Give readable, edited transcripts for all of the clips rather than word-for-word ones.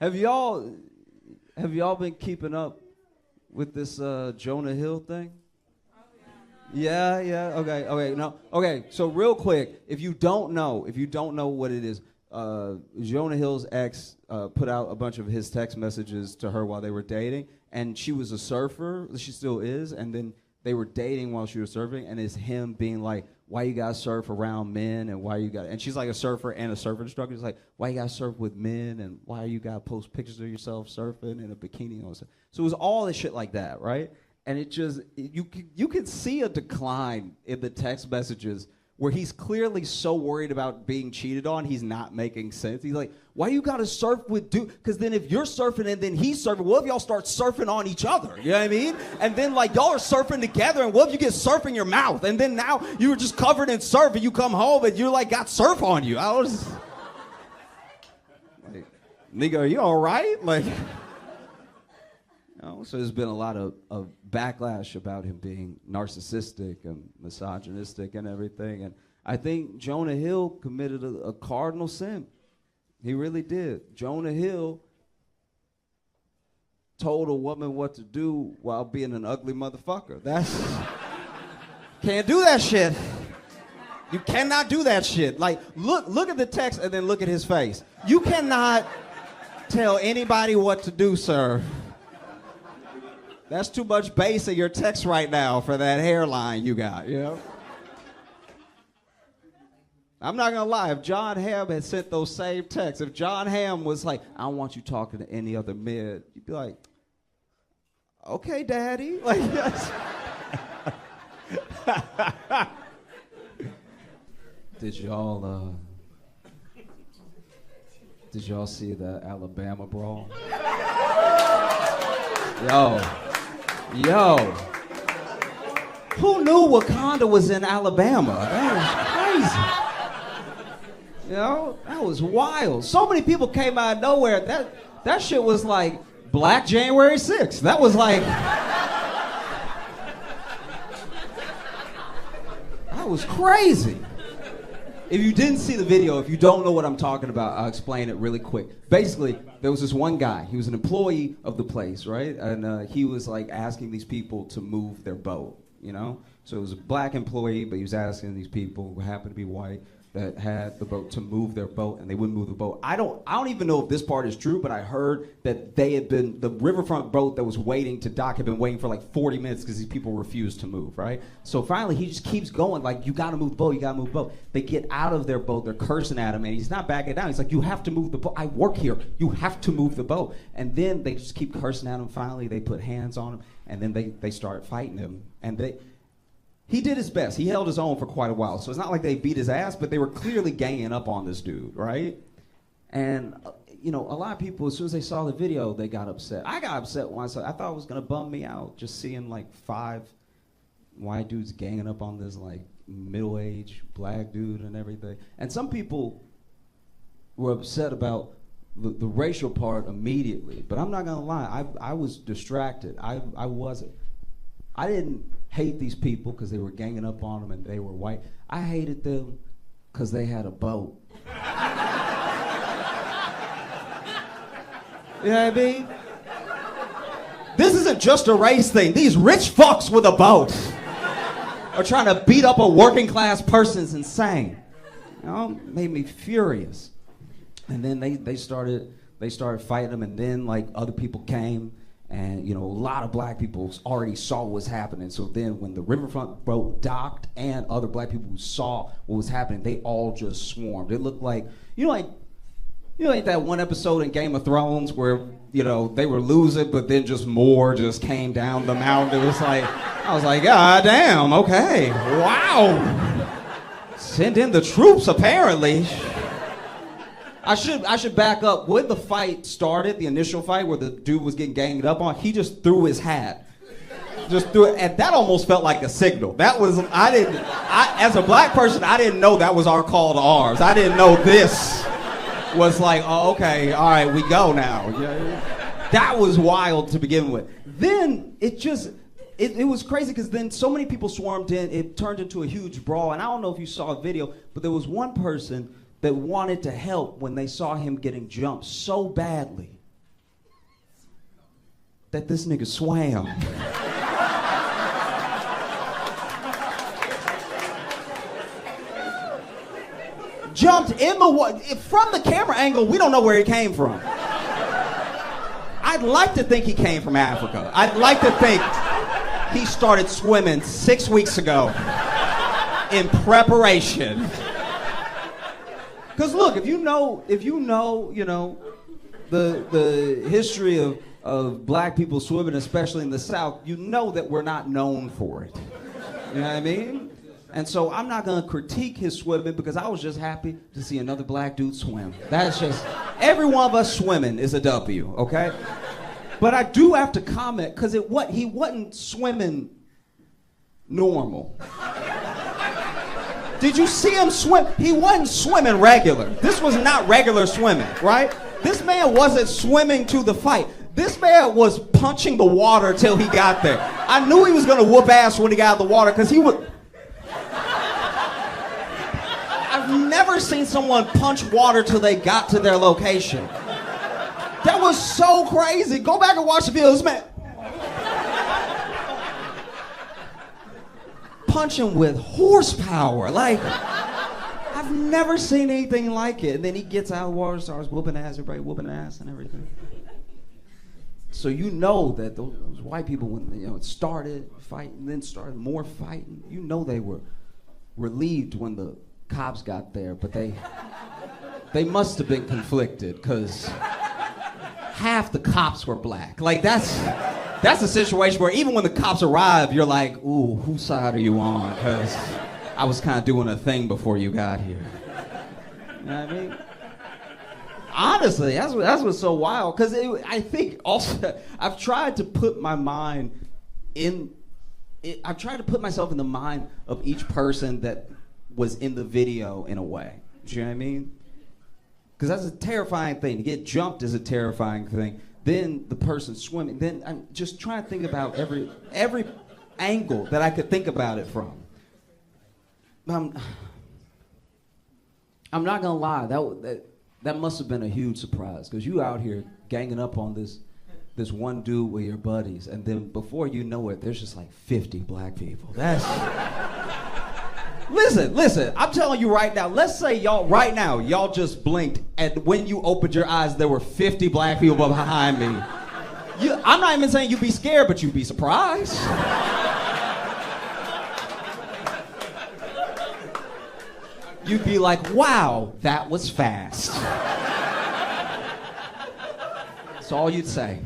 Have y'all been keeping up with this Jonah Hill thing? Yeah. Okay. No. Okay. So real quick, if you don't know what it is, Jonah Hill's ex put out a bunch of his text messages to her while they were dating, and she was a surfer. She still is, and then they were dating while she was surfing, and it's him being like, "Why you gotta surf around men, and why you got?" And she's like a surfer and a surf instructor. It's like, "Why you gotta surf with men, and why you gotta post pictures of yourself surfing in a bikini?" And all that. So it was all this shit like that, right? And it just you can see a decline in the text messages where he's clearly so worried about being cheated on, he's not making sense. He's like, "Why you gotta surf with dude?" Because then if you're surfing and then he's surfing, what if y'all start surfing on each other? You know what I mean? And then like y'all are surfing together, and what if you get surf in your mouth? And then now you were just covered in surf, and you come home and you like got surf on you. I was like, nigga, are you all right? Like, so there's been a lot of backlash about him being narcissistic and misogynistic and everything. And I think Jonah Hill committed a cardinal sin. He really did. Jonah Hill told a woman what to do while being an ugly motherfucker. Can't do that shit. You cannot do that shit. Like, look at the text and then look at his face. You cannot tell anybody what to do, sir. That's too much bass in your text right now for that hairline you got, you know? I'm not gonna lie, if John Hamm had sent those same texts, if John Hamm was like, "I don't want you talking to any other men," you'd be like, "Okay, daddy." Like, yes. Did y'all see the Alabama brawl? Yo, who knew Wakanda was in Alabama? That was crazy. You know, that was wild. So many people came out of nowhere. That shit was like Black January 6th. That was like, that was crazy. If you didn't see the video, if you don't know what I'm talking about, I'll explain it really quick. Basically, there was this one guy. He was an employee of the place, right? And he was like asking these people to move their boat, you know? So it was a black employee, but he was asking these people who happened to be white that had the boat to move their boat, and they wouldn't move the boat. I don't even know if this part is true, but I heard that the riverfront boat that was waiting to dock had been waiting for like 40 minutes because these people refused to move, right? So finally he just keeps going, like, "You gotta move the boat, you gotta move the boat." They get out of their boat, they're cursing at him, and he's not backing down. He's like, "You have to move the boat, I work here, you have to move the boat." And then they just keep cursing at him. Finally they put hands on him, and then they start fighting him. And he did his best. He held his own for quite a while. So it's not like they beat his ass, but they were clearly ganging up on this dude, right? And, you know, a lot of people, as soon as they saw the video, they got upset. I got upset once. I thought it was going to bum me out just seeing like 5 white dudes ganging up on this like middle-aged black dude and everything. And some people were upset about the racial part immediately. But I'm not going to lie. I was distracted. I wasn't. I didn't hate these people because they were ganging up on them and they were white. I hated them because they had a boat. You know what I mean? This isn't just a race thing. These rich fucks with a boat are trying to beat up a working class person. Is insane. You know, made me furious. And then they started fighting them, and then like other people came. And, you know, a lot of black people already saw what was happening. So then when the riverfront boat docked and other black people who saw what was happening, they all just swarmed. It looked like, like that one episode in Game of Thrones where, you know, they were losing, but then just more just came down the mountain. It was like, I was like, God damn, okay, wow. Send in the troops, apparently. I should back up. When the fight started, the initial fight where the dude was getting ganged up on, he just threw his hat. Just threw it, and that almost felt like a signal. That was, as a black person, I didn't know that was our call to arms. I didn't know this was like, oh, okay, all right, we go now. That was wild to begin with. Then it was crazy because then so many people swarmed in, it turned into a huge brawl, and I don't know if you saw a video, but there was one person that wanted to help when they saw him getting jumped so badly. that this nigga swam. Jumped in the water. From the camera angle, we don't know where he came from. I'd like to think he came from Africa. I'd like to think he started swimming 6 weeks ago in preparation. Because look, if you know, the history of black people swimming, especially in the South, you know that we're not known for it. You know what I mean? And so I'm not gonna critique his swimming because I was just happy to see another black dude swim. That's just, every one of us swimming is a W, okay? But I do have to comment because he wasn't swimming normal. Did you see him swim? He wasn't swimming regular. This was not regular swimming, right? This man wasn't swimming to the fight. This man was punching the water till he got there. I knew he was gonna whoop ass when he got out of the water because he was... I've never seen someone punch water till they got to their location. That was so crazy. Go back and watch the video. This man punching with horsepower. Like, I've never seen anything like it. And then he gets out of the water, starts whooping ass, everybody whooping ass and everything. So you know that those white people, when it started fighting, then started more fighting, you know they were relieved when the cops got there, but they must have been conflicted because half the cops were black. Like that's a situation where even when the cops arrive, you're like, ooh, whose side are you on? Because I was kind of doing a thing before you got here. You know what I mean? Honestly, that's what's so wild. Because I think also I've tried to put my mind I've tried to put myself in the mind of each person that was in the video in a way. Do you know what I mean? Because that's a terrifying thing. To get jumped is a terrifying thing. Then the person swimming. Then I'm just trying to think about every angle that I could think about it from. I'm not gonna lie. That must have been a huge surprise because you out here ganging up on this one dude with your buddies, and then before you know it, there's just like 50 black people. That's Listen, I'm telling you right now, let's say y'all just blinked, and when you opened your eyes, there were 50 black people behind me. I'm not even saying you'd be scared, but you'd be surprised. You'd be like, wow, that was fast. That's all you'd say.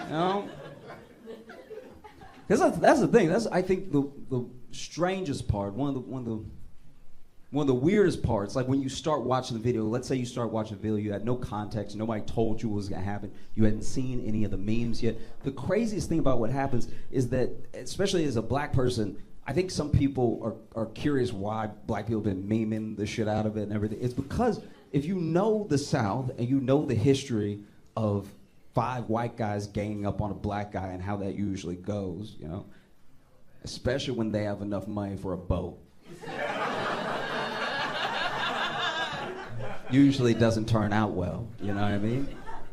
You know? Because that's the thing. That's, I think, the strangest part, one of the weirdest parts, like when you start watching the video, let's say you start watching the video, you had no context, nobody told you what was gonna happen, you hadn't seen any of the memes yet. The craziest thing about what happens is that, especially as a black person, I think some people are curious why black people have been memeing the shit out of it and everything. It's because if you know the South and you know the history of 5 white guys ganging up on a black guy and how that usually goes, you know, especially when they have enough money for a boat. Usually doesn't turn out well, you know what I mean?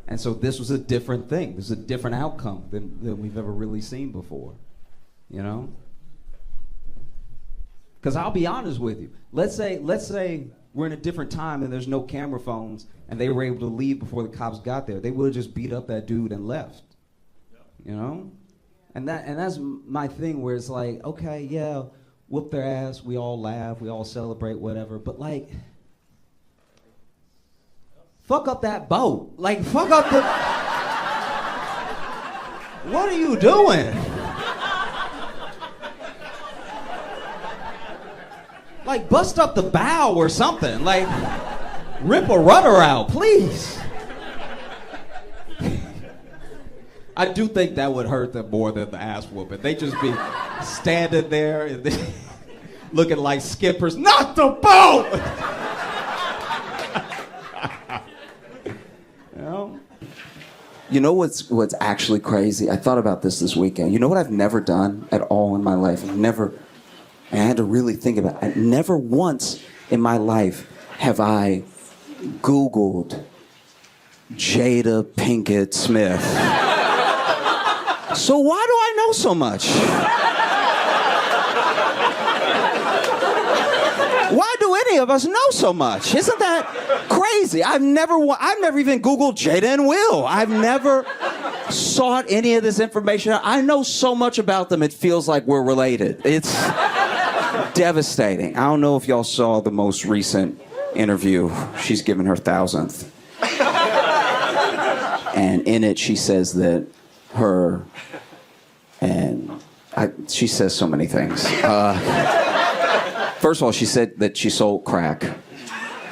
And so this was a different thing. This is a different outcome than we've ever really seen before, you know? Because I'll be honest with you. Let's say we're in a different time and there's no camera phones and they were able to leave before the cops got there. They would have just beat up that dude and left, you know? And that's my thing where it's like, okay, yeah, whoop their ass, we all laugh, we all celebrate, whatever, but like, fuck up that boat. Like, fuck up the... What are you doing? Like, bust up the bow or something. Like, rip a rudder out, please. I do think that would hurt them more than the ass whooping. They just be standing there and looking like skippers. Not the boat! You know what's actually crazy? I thought about this weekend. You know what I've never done at all in my life? And I had to really think about it. Never once in my life have I Googled Jada Pinkett Smith. So why do I know so much? Why do any of us know so much? Isn't that crazy? I've never even Googled Jada and Will. I've never sought any of this information. I know so much about them, it feels like we're related. It's devastating. I don't know if y'all saw the most recent interview. She's given her 1,000th. And in it, she says that she says so many things. First of all, she said that she sold crack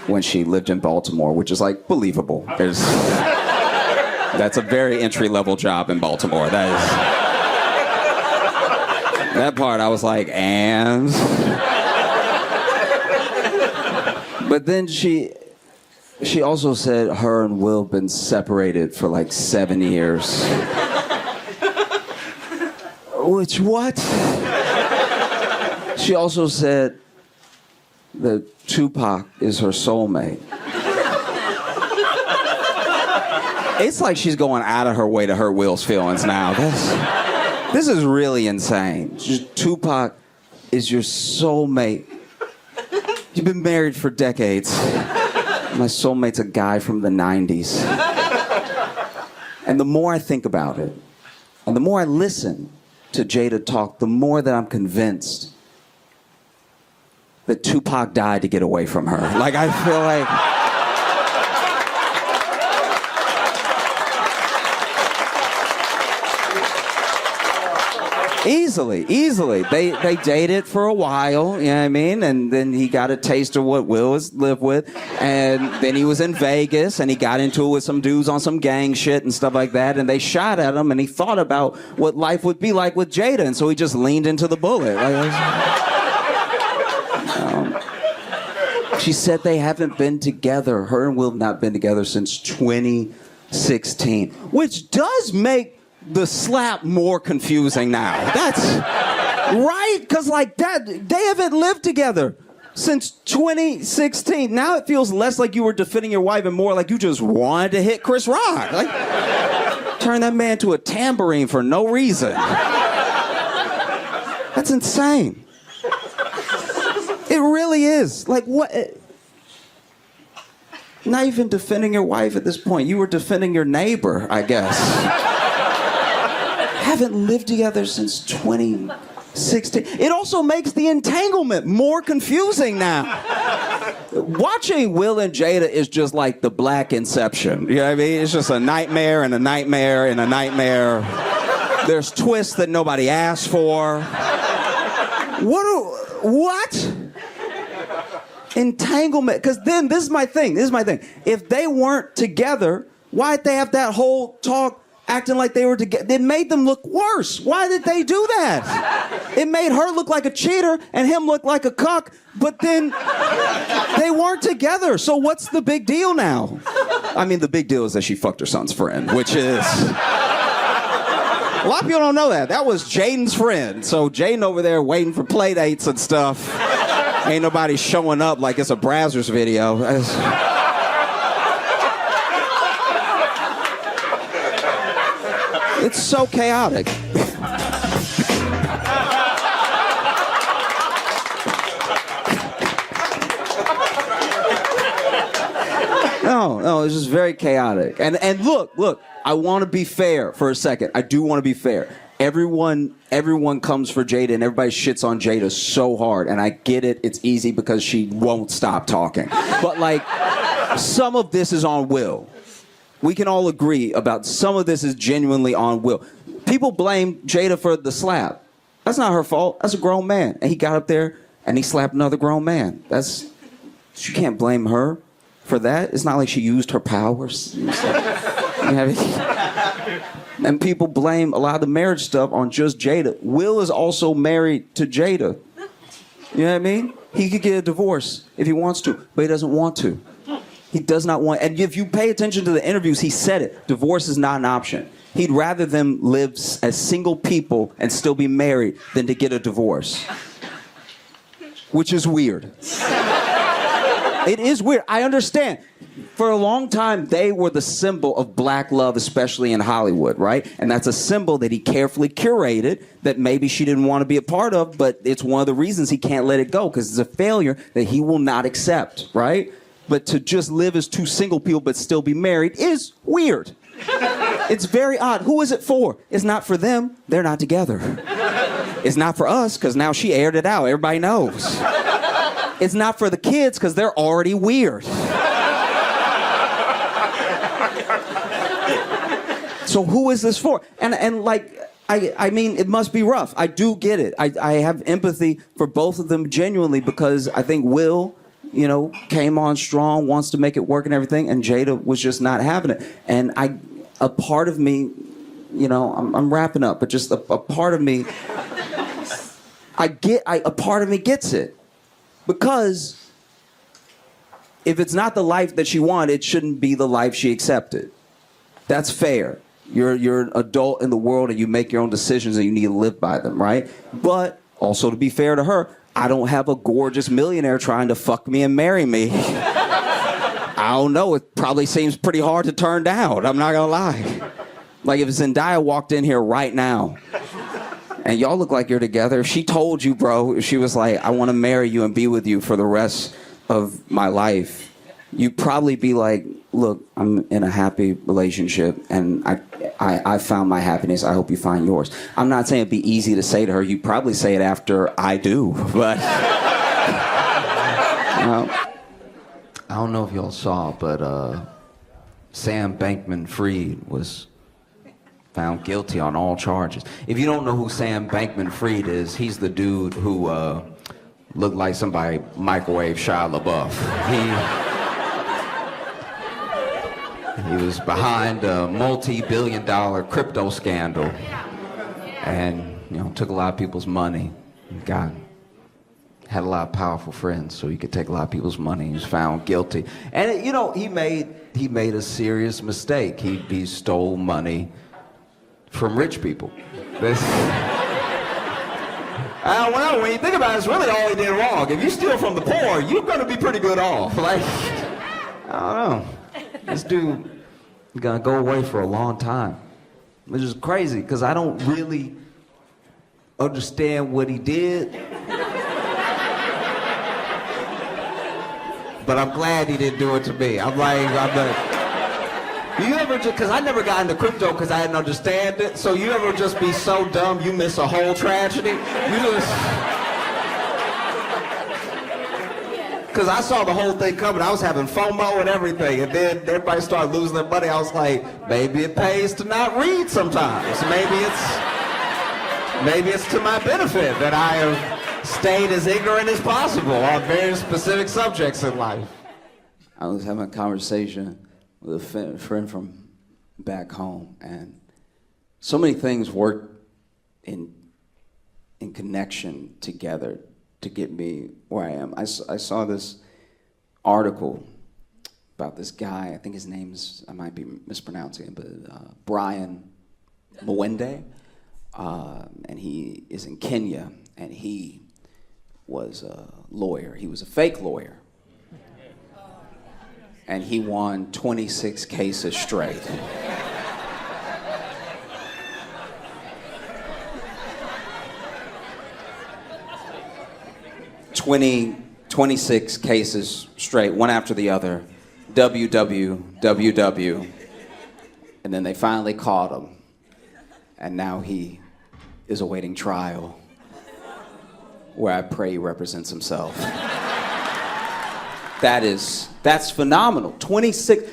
when she lived in Baltimore, which is like believable. That's a very entry-level job in Baltimore. That part I was like, and? But then she also said her and Will have been separated for like 7 years. Which, what? She also said that Tupac is her soulmate. It's like she's going out of her way to hurt Will's feelings now. This is really insane. Tupac is your soulmate. You've been married for decades. My soulmate's a guy from the 90s. And the more I think about it, and the more I listen to Jada talk, the more that I'm convinced that Tupac died to get away from her. Like, I feel like... Easily. They dated for a while, you know what I mean? And then he got a taste of what Will has lived with. And then he was in Vegas, and he got into it with some dudes on some gang shit and stuff like that. And they shot at him, and he thought about what life would be like with Jada. And so he just leaned into the bullet. She said they haven't been together. Her and Will have not been together since 2016. Which does make the slap more confusing now. That's right, because like that, they haven't lived together since 2016. Now it feels less like you were defending your wife and more like you just wanted to hit Chris Rock. Like, turn that man to a tambourine for no reason. That's insane. It really is. Like, what? Not even defending your wife at this point. You were defending your neighbor, I guess. Haven't lived together since 2016. It also makes the entanglement more confusing now. Watching Will and Jada is just like the Black Inception. You know what I mean? It's just a nightmare and a nightmare and a nightmare. There's twists that nobody asked for. What? Entanglement. Because then, this is my thing. If they weren't together, why'd they have that whole talk acting like they were together? It made them look worse. Why did they do that? It made her look like a cheater and him look like a cuck, but then they weren't together. So what's the big deal now? I mean, the big deal is that she fucked her son's friend, which is... A lot of people don't know that. That was Jaden's friend. So Jaden over there waiting for play dates and stuff. Ain't nobody showing up like it's a Brazzers video. It's so chaotic. No, it's just very chaotic. And look, I want to be fair for a second. I do want to be fair. Everyone comes for Jada and everybody shits on Jada so hard. And I get it. It's easy because she won't stop talking. But like, some of this is on Will. We can all agree about some of this is genuinely on Will. People blame Jada for the slap. That's not her fault. That's a grown man. And he got up there and he slapped another grown man. You can't blame her for that. It's not like she used her powers. And people blame a lot of the marriage stuff on just Jada. Will is also married to Jada. You know what I mean? He could get a divorce if he wants to, but he doesn't want to. He does not want, and if you pay attention to the interviews, he said it. Divorce is not an option. He'd rather them live as single people and still be married than to get a divorce. Which is weird. It is weird. I understand. For a long time, they were the symbol of black love, especially in Hollywood, right? And that's a symbol that he carefully curated that maybe she didn't want to be a part of, but it's one of the reasons he can't let it go, because it's a failure that he will not accept, right? But to just live as two single people but still be married is weird. It's very odd. Who is it for? It's not for them. They're not together. It's not for us, because now she aired it out. Everybody knows. It's not for the kids, because they're already weird. So who is this for? And like, I mean, it must be rough. I do get it. I have empathy for both of them genuinely, because I think Will, you know, came on strong, wants to make it work and everything, and Jada was just not having it. And a part of me, you know, I'm wrapping up, but just a part of me, a part of me gets it. Because if it's not the life that she wanted, it shouldn't be the life she accepted. That's fair. You're an adult in the world and you make your own decisions and you need to live by them, right? But also, to be fair to her, I don't have a gorgeous millionaire trying to fuck me and marry me. I don't know. It probably seems pretty hard to turn down. I'm not gonna lie. Like if Zendaya walked in here right now and y'all look like you're together, if she told you, bro, if she was like, I want to marry you and be with you for the rest of my life, you'd probably be like, look, I'm in a happy relationship and I found my happiness. I hope you find yours. I'm not saying it'd be easy to say to her. You'd probably say it after I do, but I don't know if y'all saw, but Sam Bankman-Fried was found guilty on all charges. If you don't know who Sam Bankman-Fried is, he's the dude who looked like somebody microwave Shia LaBeouf. He was behind a multi-billion-dollar crypto scandal, and you know, took a lot of people's money. Had a lot of powerful friends, so he could take a lot of people's money. He was found guilty, and you know, he made a serious mistake. He stole money from rich people. Well, when you think about it, it's really all he did wrong. If you steal from the poor, you're gonna be pretty good off. Like, I don't know. This dude is gonna go away for a long time, which is crazy because I don't really understand what he did. But I'm glad he didn't do it to me. I'm like, you ever just, because I never got into crypto because I didn't understand it, so you ever just be so dumb you miss a whole tragedy? You just, because I saw the whole thing coming. I was having FOMO and everything, and then everybody started losing their money. I was like, maybe it pays to not read sometimes. Maybe it's to my benefit that I have stayed as ignorant as possible on very specific subjects in life. I was having a conversation with a friend from back home, and so many things work in connection together to get me where I am. I saw this article about this guy. I think his name's, I might be mispronouncing it, but Brian Mwende, and he is in Kenya, and he was a lawyer. He was a fake lawyer. And he won 26 cases straight. 26 cases straight, one after the other. WWWW. And then they finally caught him. And now he is awaiting trial, where I pray he represents himself. That's phenomenal. 26.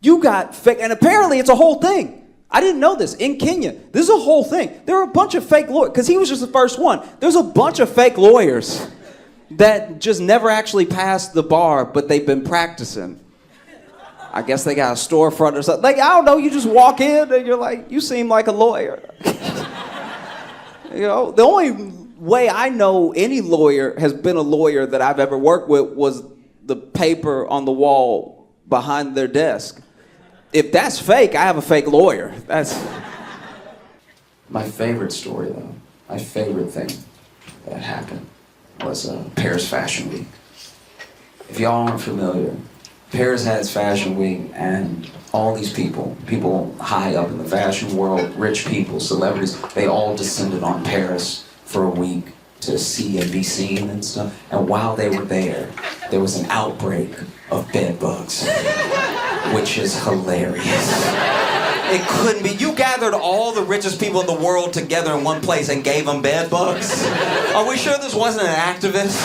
You got fake, and apparently it's a whole thing. I didn't know this. In Kenya, this is a whole thing. There are a bunch of fake lawyers, because he was just the first one. There's a bunch of fake lawyers that just never actually passed the bar, but they've been practicing. I guess they got a storefront or something. Like, I don't know, you just walk in and you're like, you seem like a lawyer. You know, the only way I know any lawyer has been a lawyer that I've ever worked with was the paper on the wall behind their desk. If that's fake, I have a fake lawyer. That's my favorite story, though. My favorite thing that happened was Paris Fashion Week. If y'all aren't familiar, Paris has Fashion Week, and all these people high up in the fashion world, rich people, celebrities, they all descended on Paris for a week to see and be seen and stuff. And while they were there was an outbreak of bed bugs, which is hilarious. It couldn't be. You gathered all the richest people in the world together in one place and gave them bed bugs? Are we sure this wasn't an activist?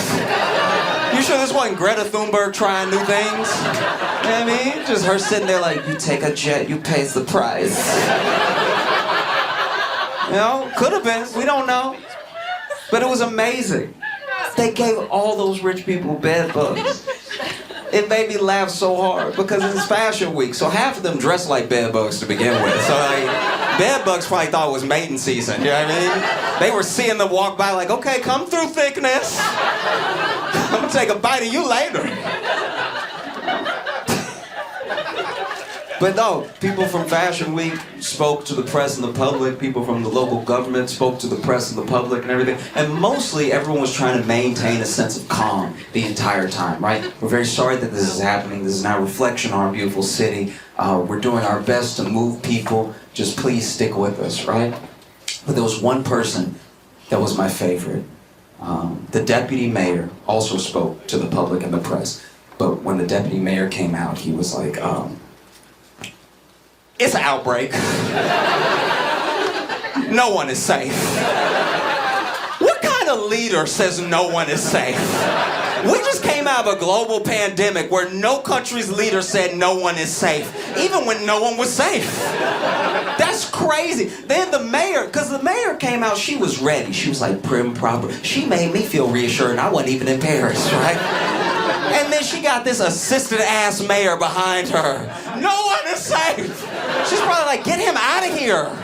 You sure this wasn't Greta Thunberg trying new things? You know what I mean? Just her sitting there like, you take a jet, you pays the price. You know, could have been, we don't know. But it was amazing. They gave all those rich people bed bugs. It made me laugh so hard because it's Fashion Week, so half of them dress like bed bugs to begin with. So like, bed bugs probably thought it was mating season, you know what I mean? They were seeing them walk by like, okay, come through, thickness. I'm gonna take a bite of you later. But no, people from Fashion Week spoke to the press and the public. People from the local government spoke to the press and the public and everything. And mostly everyone was trying to maintain a sense of calm the entire time, right? We're very sorry that this is happening. This is not a reflection on our beautiful city. We're doing our best to move people. Just please stick with us, right? But there was one person that was my favorite. The deputy mayor also spoke to the public and the press. But when the deputy mayor came out, he was like, it's an outbreak. No one is safe. What kind of leader says no one is safe? We just came out of a global pandemic where no country's leader said no one is safe, even when no one was safe. That's crazy. Then the mayor, because the mayor came out, she was ready. She was like prim, proper. She made me feel reassured, and I wasn't even in Paris, right? And then she got this assistant-ass mayor behind her. No one is safe. She's probably like, get him out of here.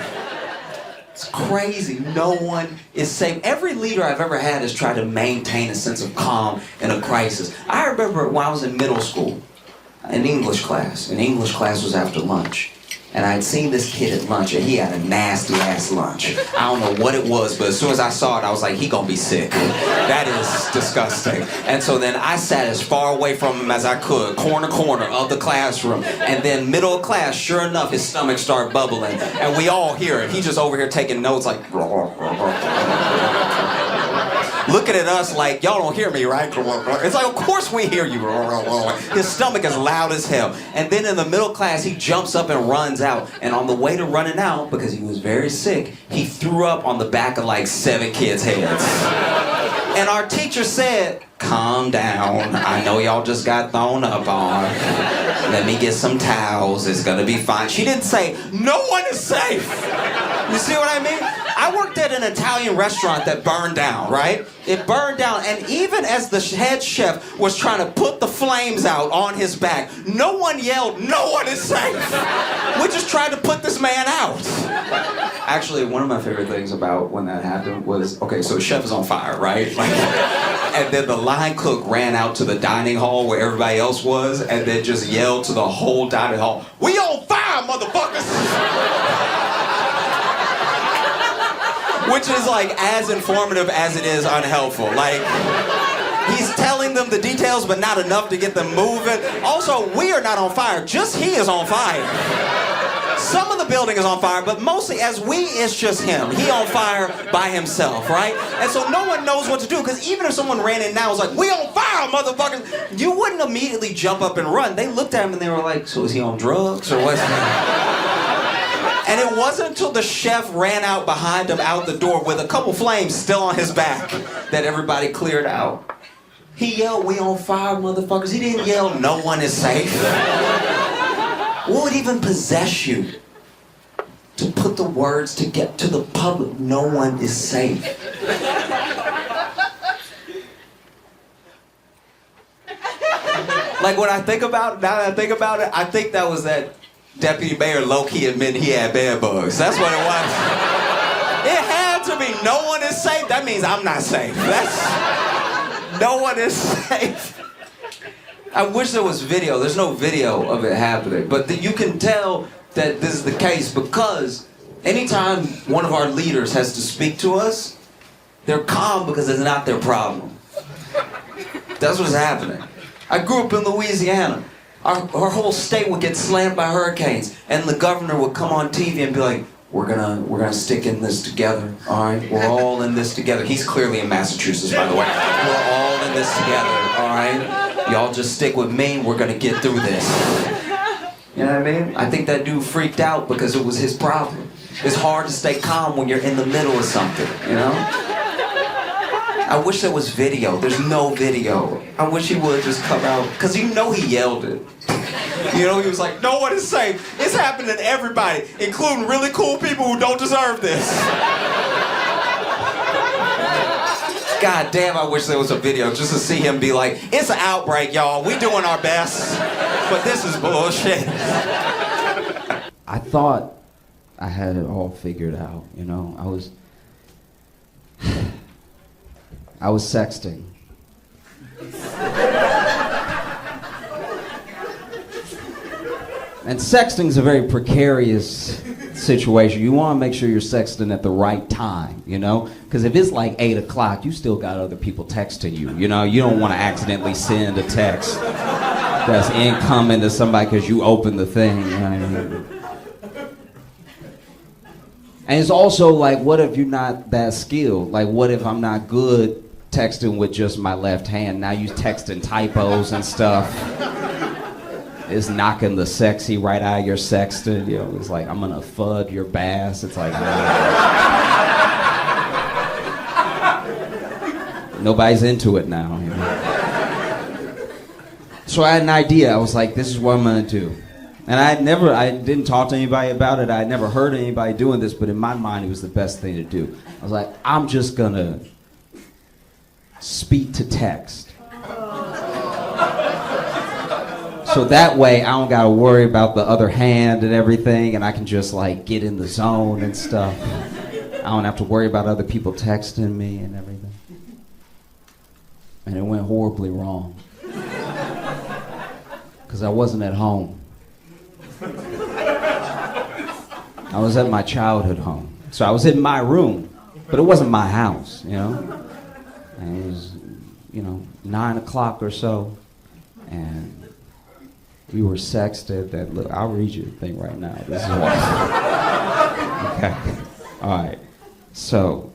It's crazy. No one is safe. Every leader I've ever had has tried to maintain a sense of calm in a crisis. I remember when I was in middle school, in English class. And English class was after lunch. And I'd seen this kid at lunch, and he had a nasty-ass lunch. I don't know what it was, but as soon as I saw it, I was like, he gonna be sick. That is disgusting. And so then I sat as far away from him as I could, corner of the classroom. And then middle of class, sure enough, his stomach started bubbling. And we all hear it. He's just over here taking notes like... looking at us like, y'all don't hear me, right? It's like, of course we hear you. His stomach is loud as hell. And then in the middle class, he jumps up and runs out. And on the way to running out, because he was very sick, he threw up on the back of like 7 kids' heads. And our teacher said, calm down. I know y'all just got thrown up on. Let me get some towels. It's gonna be fine. She didn't say, no one is safe. You see what I mean? I worked at an Italian restaurant that burned down, right? It burned down, and even as the head chef was trying to put the flames out on his back, no one yelled, no one is safe. We just tried to put this man out. Actually, one of my favorite things about when that happened was, okay, so the chef is on fire, right? Like, and then the line cook ran out to the dining hall where everybody else was, and then just yelled to the whole dining hall, we on fire, motherfuckers! Which is like as informative as it is unhelpful. Like, he's telling them the details, but not enough to get them moving. Also, we are not on fire, just he is on fire. Some of the building is on fire, but mostly as we, it's just him. He on fire by himself, right? And so no one knows what to do, because even if someone ran in now and was like, we on fire, motherfuckers, you wouldn't immediately jump up and run. They looked at him and they were like, so is he on drugs or what's And it wasn't until the chef ran out behind him out the door with a couple flames still on his back that everybody cleared out. He yelled, we on fire, motherfuckers. He didn't yell, no one is safe. What would even possess you to put the words to get to the public, no one is safe? Like, when I think about it, now that I think about it, I think that was that deputy mayor low-key admitting he had bed bugs. That's what it was. It had to be no one is safe. That means I'm not safe. That's no one is safe. I wish there was video. There's no video of it happening. But you can tell that this is the case because anytime one of our leaders has to speak to us, they're calm because it's not their problem. That's what's happening. I grew up in Louisiana. Our whole state would get slammed by hurricanes, and the governor would come on TV and be like, we're gonna stick in this together, all right? We're all in this together. He's clearly in Massachusetts, by the way. We're all in this together, all right? Y'all just stick with me, we're gonna get through this. You know what I mean? I think that dude freaked out because it was his problem. It's hard to stay calm when you're in the middle of something, you know? I wish there was video. There's no video. I wish he would just come out, because you know he yelled it. You know, he was like, no one is safe. It's happening to everybody, including really cool people who don't deserve this. God damn, I wish there was a video just to see him be like, it's an outbreak, y'all. We doing our best, but this is bullshit. I thought I had it all figured out, you know. I was sexting. And sexting's a very precarious situation. You want to make sure you're sexting at the right time, you know? Because if it's like 8 o'clock, you still got other people texting you, you know? You don't want to accidentally send a text that's incoming to somebody because you opened the thing. You know what I mean? And it's also like, what if you're not that skilled? Like, what if I'm not good texting with just my left hand? Now you texting typos and stuff. It's knocking the sexy right out of your sexting. You know, it's like, I'm gonna fud your bass. It's like, nobody's into it now. You know? So I had an idea. I was like, this is what I'm gonna do. And I didn't talk to anybody about it. I had never heard of anybody doing this, but in my mind, it was the best thing to do. I was like, I'm just gonna speak to text. So that way, I don't gotta worry about the other hand and everything, and I can just like get in the zone and stuff. I don't have to worry about other people texting me and everything. And it went horribly wrong. Because I wasn't at home. I was at my childhood home. So I was in my room, but it wasn't my house, you know? And it was, 9 o'clock or so, and we were sexted. That look, I'll read you the thing right now. This is what. Okay. All right. So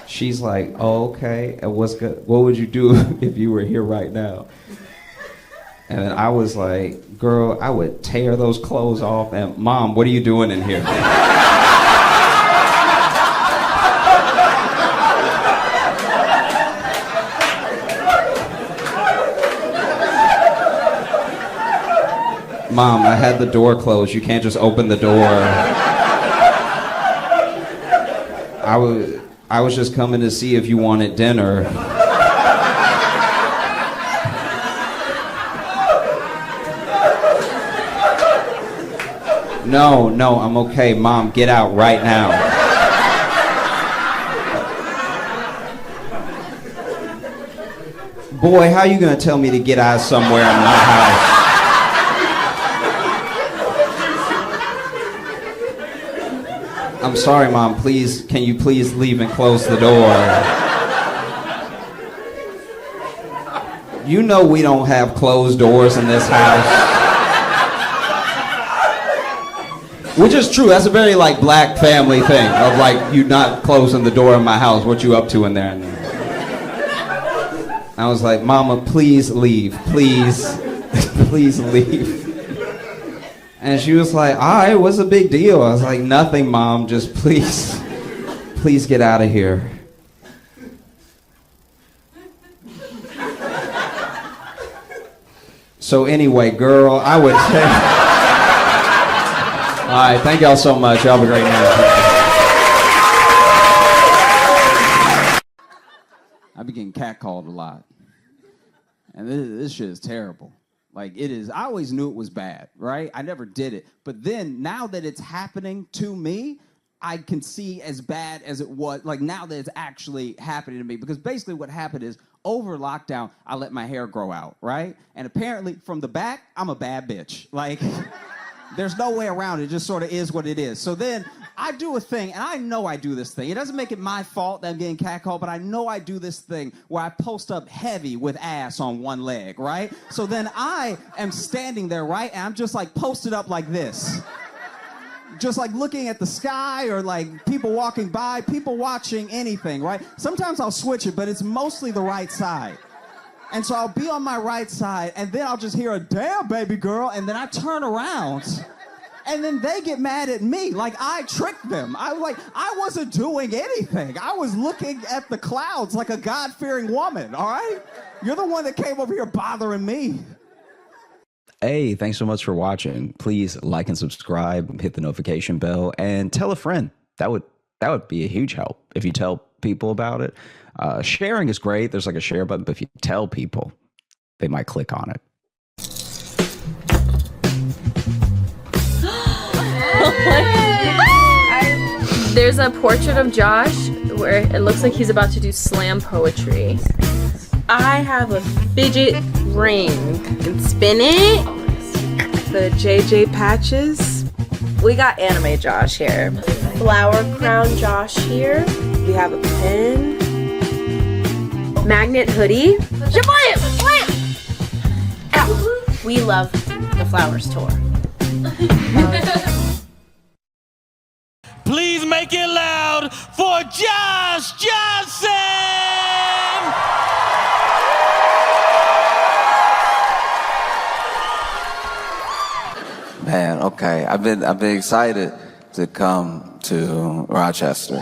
she's like, "Oh, okay. And what's good? What would you do if you were here right now?" And then I was like, "Girl, I would tear those clothes off." And Mom, what are you doing in here? Mom, I had the door closed. You can't just open the door. I was just coming to see if you wanted dinner. No, I'm okay. Mom, get out right now. Boy, how you gonna tell me to get out somewhere in my house? I'm sorry, Mom, please, can you please leave and close the door? You know we don't have closed doors in this house. Which is true, that's a very like black family thing of like you not closing the door in my house. What you up to in there? I was like, Mama, please leave, please, please leave. And she was like, all right, what's the big deal? I was like, nothing, Mom, just please get out of here. So anyway, girl, I would say... All right, thank y'all so much. Y'all have a great night. I be getting catcalled a lot. And this shit is terrible. Like, it is, I always knew it was bad, right? I never did it. But then, now that it's happening to me, I can see as bad as it was, like now that it's actually happening to me. Because basically what happened is, over lockdown, I let my hair grow out, right? And apparently, from the back, I'm a bad bitch. Like, there's no way around it. It just sort of is what it is. So then, I do a thing, and I know I do this thing. It doesn't make it my fault that I'm getting catcalled, but I know I do this thing where I post up heavy with ass on one leg, right? So then I am standing there, right? And I'm just like posted up like this. Just like looking at the sky or like people walking by, people watching anything, right? Sometimes I'll switch it, but it's mostly the right side. And so I'll be on my right side, and then I'll just hear a damn baby girl, and then I turn around, and then they get mad at me, like I tricked them. I wasn't doing anything. I was looking at the clouds like a God-fearing woman, all right? You're the one that came over here bothering me. Hey, thanks so much for watching. Please like and subscribe, hit the notification bell, and tell a friend. That would be a huge help if you tell people about it. Sharing is great. There's like a share button, but if you tell people, they might click on it. There's a portrait of Josh where it looks like he's about to do slam poetry. I have a fidget ring. You can spin it. The JJ patches. We got anime Josh here. Flower crown Josh here. We have a pen. Magnet hoodie. Ow. We love the Flowers tour. Please make it loud for Josh Johnson! Man, okay. I've been excited to come to Rochester,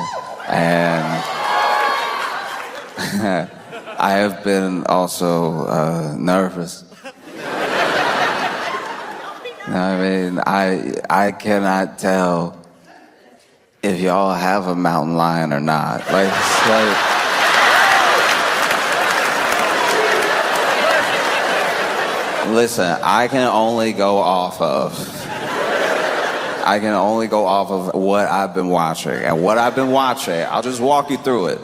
and I have been also nervous. I mean, I cannot tell if y'all have a mountain lion or not. Listen, I can only go off of what I've been watching. And what I've been watching, I'll just walk you through it.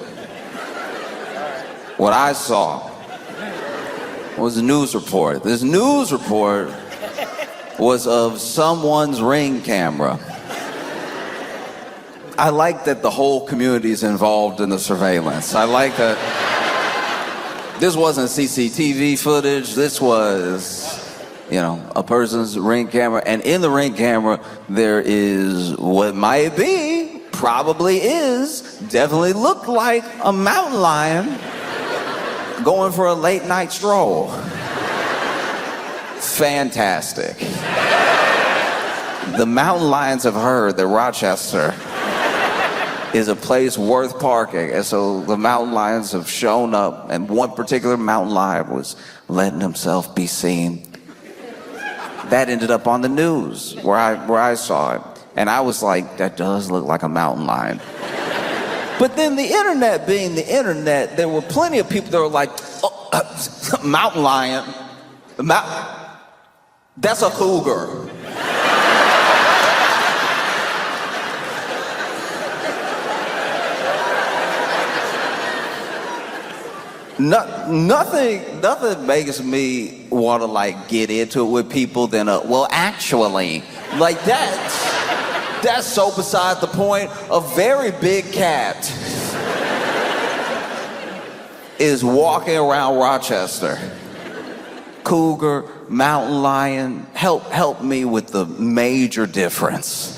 What I saw was a news report. This news report was of someone's Ring camera. I like that the whole community is involved in the surveillance. I like that this wasn't CCTV footage. This was, a person's Ring camera. And in the Ring camera, there is what might be, probably is, definitely looked like a mountain lion going for a late night stroll. Fantastic. The mountain lions have heard that Rochester is a place worth parking, and so the mountain lions have shown up, and one particular mountain lion was letting himself be seen. That ended up on the news where I saw it, and I was like, that does look like a mountain lion. But then the internet being the internet, there were plenty of people that were like, mountain lion, that's a cougar. Nothing makes me want to get into it with people than well, actually, that's so beside the point. A very big cat is walking around Rochester. Cougar, mountain lion, help me with the major difference.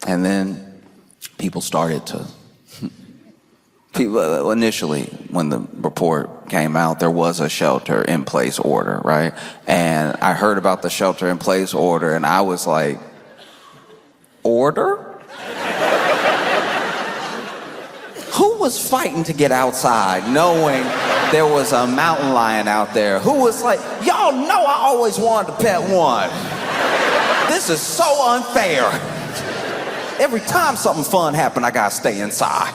And then people started to. Initially, when the report came out, there was a shelter-in-place order, right? And I heard about the shelter-in-place order, and I was like, order? Who was fighting to get outside knowing there was a mountain lion out there? Who was like, y'all know I always wanted to pet one. This is so unfair. Every time something fun happened, I gotta stay inside.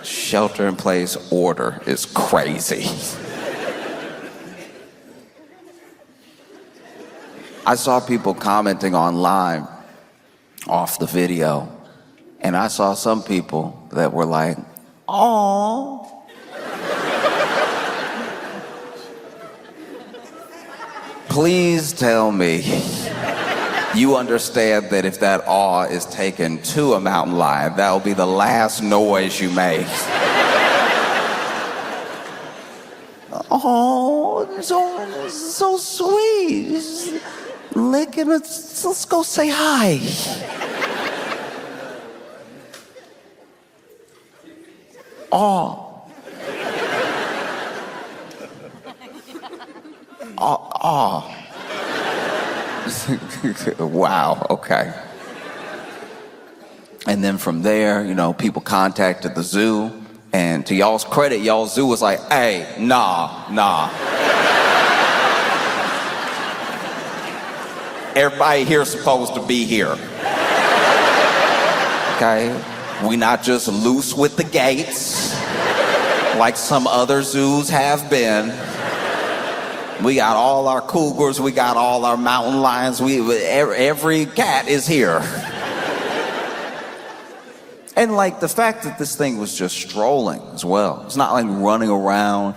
Shelter-in-place order is crazy. I saw people commenting online off the video, and I saw some people that were like, "Aww." Please tell me you understand that if that awe is taken to a mountain lion, that will be the last noise you make. Oh, it's so sweet. Just licking it. Let's go say hi. Oh. Oh. Wow, okay. And then from there, you know, people contacted the zoo, and to y'all's credit, y'all's zoo was like, hey, nah. Everybody here's supposed to be here. Okay? We not just loose with the gates like some other zoos have been. We got all our cougars, we got all our mountain lions, every cat is here. And like the fact that this thing was just strolling as well. It's not like running around.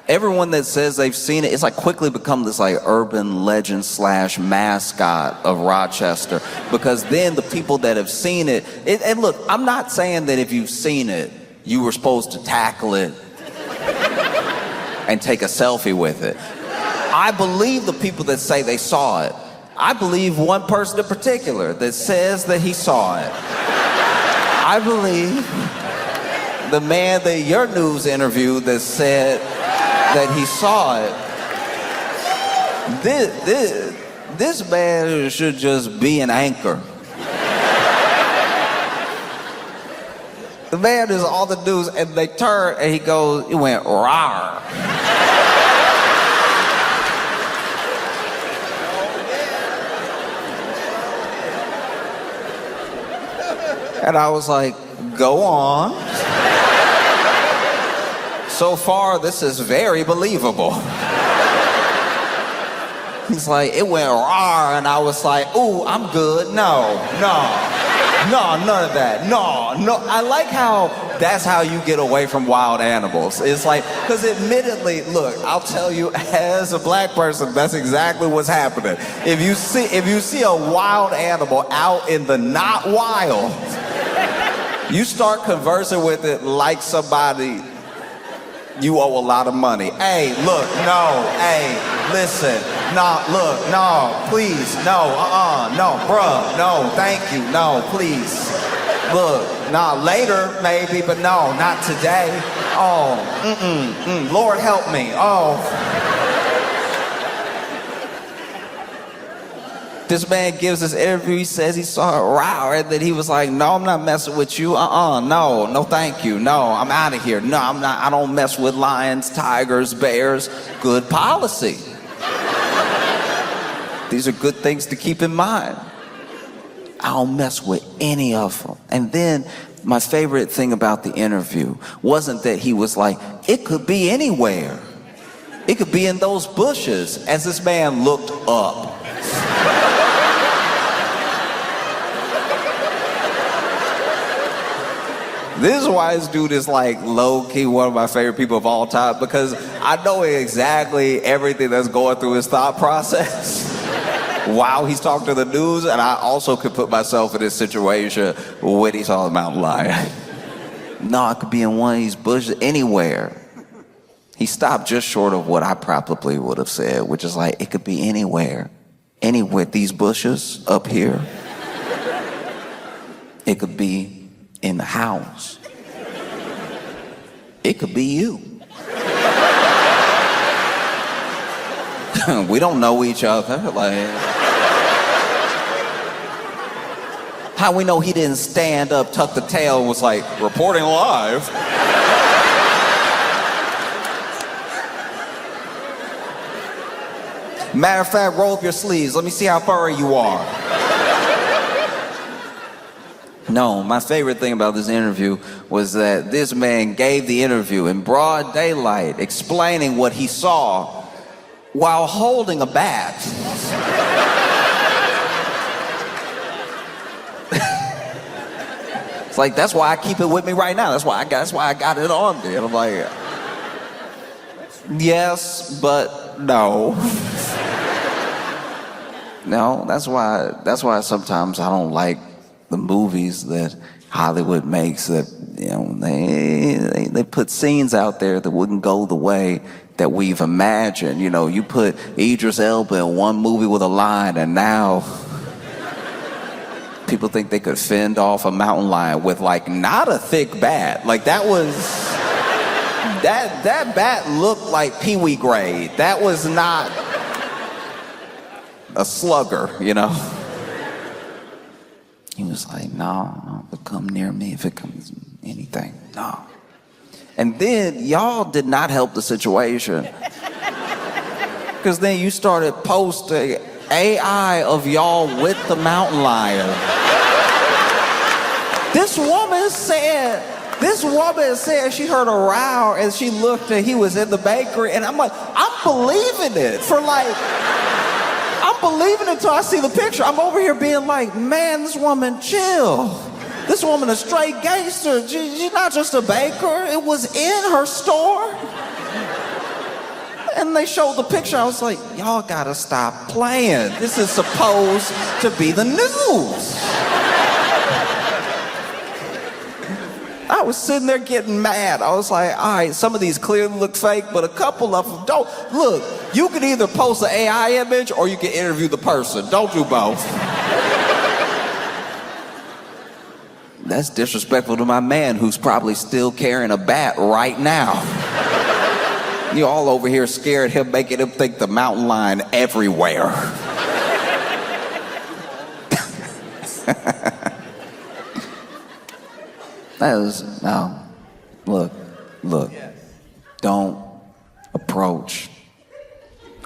Everyone that says they've seen it, it's like quickly become this like urban legend / mascot of Rochester. Because then the people that have seen it, and look, I'm not saying that if you've seen it, you were supposed to tackle it and take a selfie with it. I believe the people that say they saw it. I believe one person in particular that says that he saw it. I believe the man that your news interviewed that said that he saw it. This man should just be an anchor. The man is all the news, and they turn and he went rawr. And I was like, go on. So far, this is very believable. He's like, it went rawr, and I was like, ooh, I'm good. No, none of that. No. I like how that's how you get away from wild animals. It's like, because admittedly, look, I'll tell you, as a black person, that's exactly what's happening. If you see a wild animal out in the not wild, you start conversing with it like somebody you owe a lot of money. Hey, look, no, hey, listen, no, look, no, please, no, no, bruh, no, thank you, no, please. Look, nah, later maybe, but no, not today. Oh, Lord help me, oh. This man gives this interview, he says he saw it raw, and then he was like, no, I'm not messing with you, no, thank you, no, I'm out of here, no, I don't mess with lions, tigers, bears, good policy. These are good things to keep in mind. I don't mess with any of them. And then my favorite thing about the interview wasn't that he was like, it could be anywhere. It could be in those bushes, as this man looked up. This is why this dude is like low-key one of my favorite people of all time, because I know exactly everything that's going through his thought process while he's talking to the news, and I also could put myself in this situation when he saw the mountain lion. No, I could be in one of these bushes anywhere. He stopped just short of what I probably would have said, which is like, it could be anywhere. Anywhere, these bushes up here. It could be in the house. It could be you. We don't know each other. Like, how we know he didn't stand up, tuck the tail, and was like, reporting live. Matter of fact, roll up your sleeves. Let me see how furry you are. No, my favorite thing about this interview was that this man gave the interview in broad daylight, explaining what he saw while holding a bat. It's like, that's why I keep it with me right now. That's why I got it on me. And I'm like, yes, but no. No, that's why sometimes I don't like the movies that Hollywood makes that, they put scenes out there that wouldn't go the way that we've imagined. You put Idris Elba in one movie with a line, and now people think they could fend off a mountain lion with not a thick bat. That was that bat looked like Pee-wee grade. That was not a slugger. He was like, no, if it come near me, if it comes anything, no. And then y'all did not help the situation. Because then you started posting AI of y'all with the mountain lion. This woman said she heard a row and she looked and he was in the bakery, and I'm like, I'm believing it I'm believing it till I see the picture. I'm over here being like, man, this woman chill. This woman a straight gangster. She's not just a baker. It was in her store. And they showed the picture. I was like, y'all gotta stop playing. This is supposed to be the news. I was sitting there getting mad. I was like, all right, some of these clearly look fake, but a couple of them don't. Look, you can either post an AI image or you can interview the person. Don't do both. That's disrespectful to my man who's probably still carrying a bat right now. You're all over here scared him, making him think the mountain lion everywhere. Look, don't approach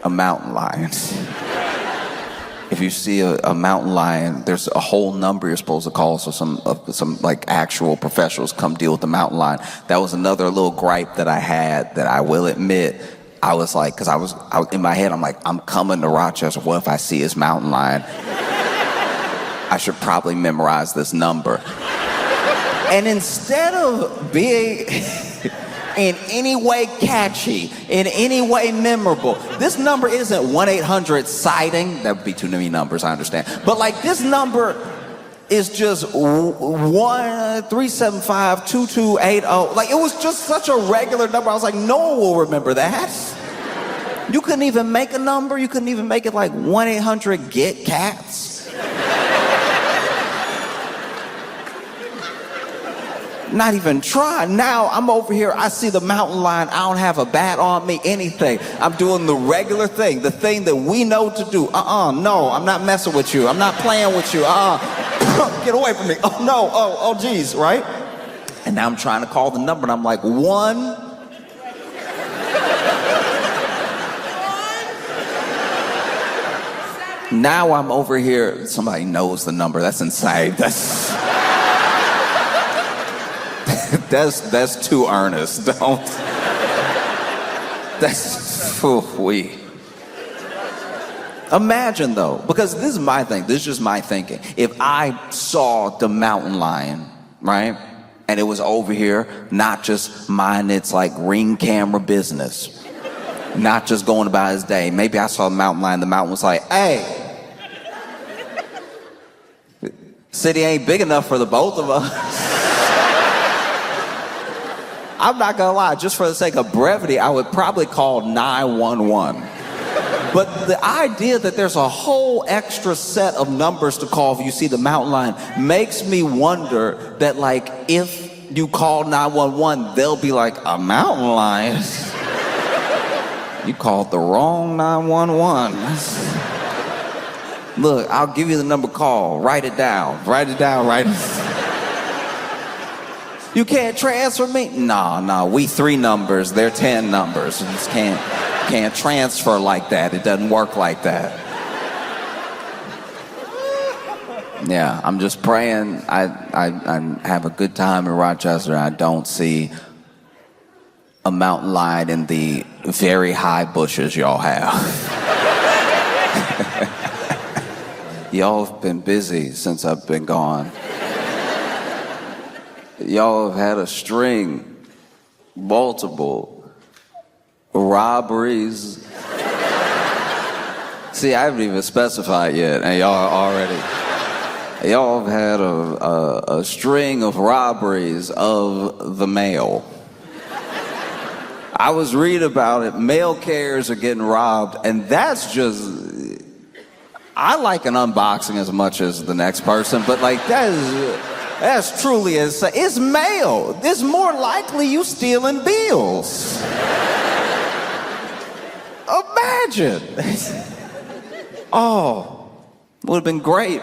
a mountain lion. If you see a mountain lion, there's a whole number you're supposed to call, so some actual professionals come deal with the mountain lion. That was another little gripe that I had that I will admit. I was like, because I was in my head, I'm like, I'm coming to Rochester. What if I see his mountain lion? I should probably memorize this number. And instead of being in any way catchy, in any way memorable, this number isn't 1-800-SIGHTING. That would be too many numbers, I understand. But this number is just 1-375-2280. It was just such a regular number. I was like, no one will remember that. You couldn't even make a number. You couldn't even make it 1-800-GET-CATS. Not even try. Now I'm over here, I see the mountain lion, I don't have a bat on me, anything. I'm doing the regular thing, the thing that we know to do. No, I'm not messing with you. I'm not playing with you. Get away from me. Oh no, oh geez, right? And now I'm trying to call the number and I'm like, 1. Now I'm over here, somebody knows the number. That's insane. That's too earnest. Don't. That's we. Imagine though, because this is my thing. This is just my thinking. If I saw the mountain lion, right, and it was over here, not just minding its ring camera business, not just going about his day. Maybe I saw the mountain lion. The mountain was like, "Hey, city ain't big enough for the both of us." I'm not gonna lie, just for the sake of brevity, I would probably call 911. But the idea that there's a whole extra set of numbers to call if you see the mountain lion makes me wonder that if you call 911, they'll be like, a mountain lion? You called the wrong 911. Look, I'll give you the number, call, write it down. You can't transfer me? No, we 3 numbers, they're 10 numbers. You just can't transfer like that. It doesn't work like that. Yeah, I'm just praying I have a good time in Rochester. I don't see a mountain lion in the very high bushes y'all have. Y'all have been busy since I've been gone. Y'all have had a string, multiple robberies, See, I haven't even specified yet, and y'all have had a string of robberies of the mail. I was reading about it. Mail carriers are getting robbed, and that's just... I like an unboxing as much as the next person, but like that's truly insane. It's mail. It's more likely you stealing bills. Imagine. Oh, would have been great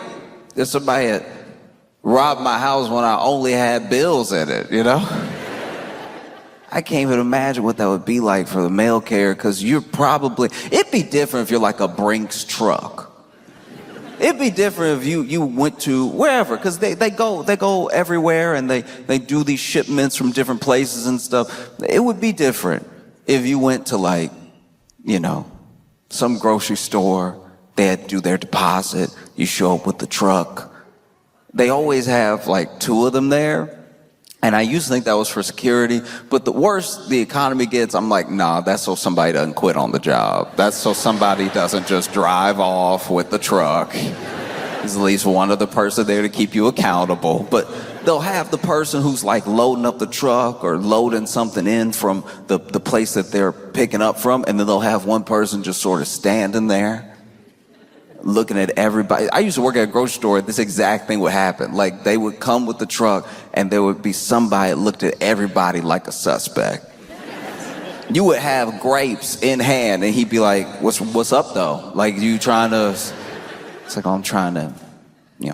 if somebody had robbed my house when I only had bills in it, you know? I can't even imagine what that would be like for the mail carrier, because it'd be different if you're like a Brinks truck. It'd be different if you went to wherever, because they go everywhere, and they do these shipments from different places and stuff. It would be different if you went to, like, you know, some grocery store. They had to do their deposit. You show up with the truck. They always have like 2 of them there. And I used to think that was for security, but the worse the economy gets, I'm like, nah, that's so somebody doesn't quit on the job. That's so somebody doesn't just drive off with the truck. There's at least one other person there to keep you accountable. But they'll have the person who's like loading up the truck or loading something in from the place that they're picking up from, and then they'll have one person just sort of standing there, looking at everybody. I used to work at a grocery store. This exact thing would happen. Like, they would come with the truck, and there would be somebody that looked at everybody like a suspect. You would have grapes in hand, and he'd be like, what's up, though? Like, you trying to... It's like, oh, I'm trying to,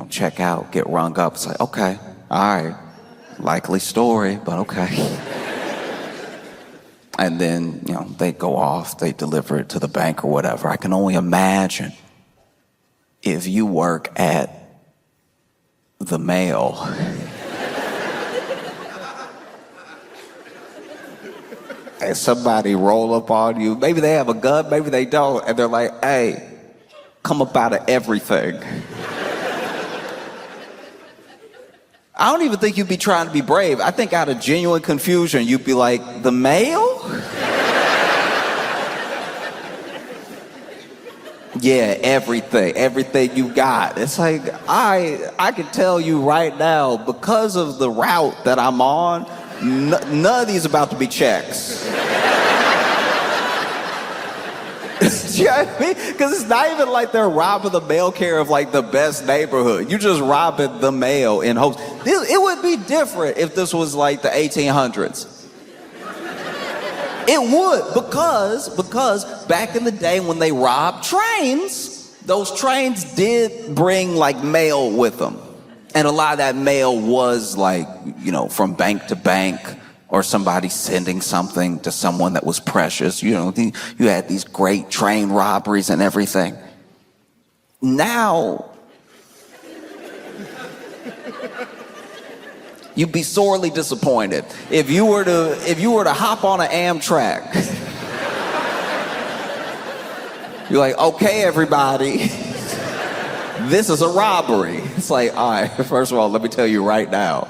check out, get rung up. It's like, okay, all right. Likely story, but okay. And then, they go off, they deliver it to the bank or whatever. I can only imagine if you work at the mail. And somebody roll up on you. Maybe they have a gun, maybe they don't. And they're like, hey, come up out of everything. I don't even think you'd be trying to be brave. I think out of genuine confusion, you'd be like, the mail? Yeah, everything you got. It's like, I can tell you right now, because of the route that I'm on, none of these about to be checks. You know what I mean? Because it's not even like they're robbing the mail carrier of like the best neighborhood. You just robbing the mail in hopes. It would be different if this was like the 1800s. It would, because back in the day when they robbed trains, those trains did bring like mail with them. And a lot of that mail was like, from bank to bank, or somebody sending something to someone that was precious. You had these great train robberies and everything. Now, you'd be sorely disappointed if you were to hop on an Amtrak. You're like, okay, everybody, this is a robbery. It's like, all right, first of all, let me tell you right now,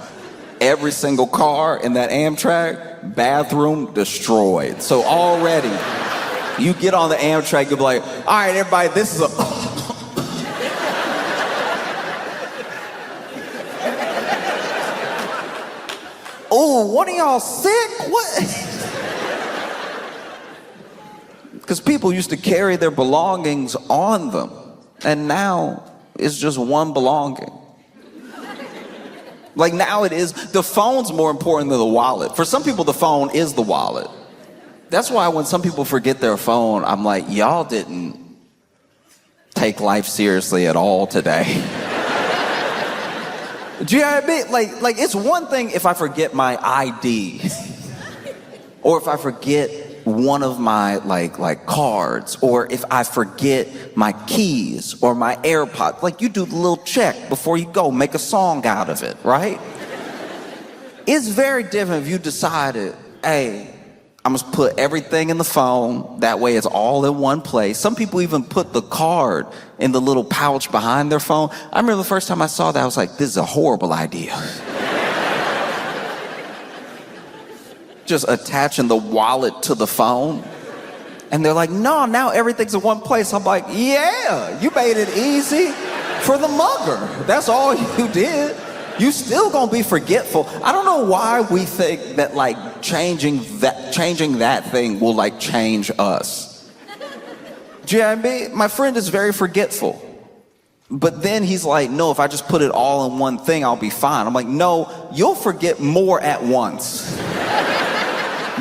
every single car in that Amtrak, bathroom destroyed. So already, you get on the Amtrak, you'll be like, all right, everybody, this is a... Oh, one of y'all sick? What? Because people used to carry their belongings on them, and now it's just one belonging. Like now the phone's more important than the wallet. For some people, the phone is the wallet. That's why when some people forget their phone, I'm like, y'all didn't take life seriously at all today. Do you know what I mean? Like it's one thing if I forget my ID, or if I forget one of my like cards, or if I forget my keys or my AirPods. Like, you do the little check before you go, make a song out of it, right? It's very different if you decided, hey, I'm gonna put everything in the phone, that way it's all in one place. Some people even put the card in the little pouch behind their phone. I remember the first time I saw that, I was like, this is a horrible idea. Just attaching the wallet to the phone. And they're like, no, now everything's in one place. I'm like, yeah, you made it easy for the mugger. That's all you did. You still gonna be forgetful. I don't know why we think that like changing that thing will like change us. Do you know what I mean? My friend is very forgetful. But then he's like, no, if I just put it all in one thing, I'll be fine. I'm like, no, you'll forget more at once.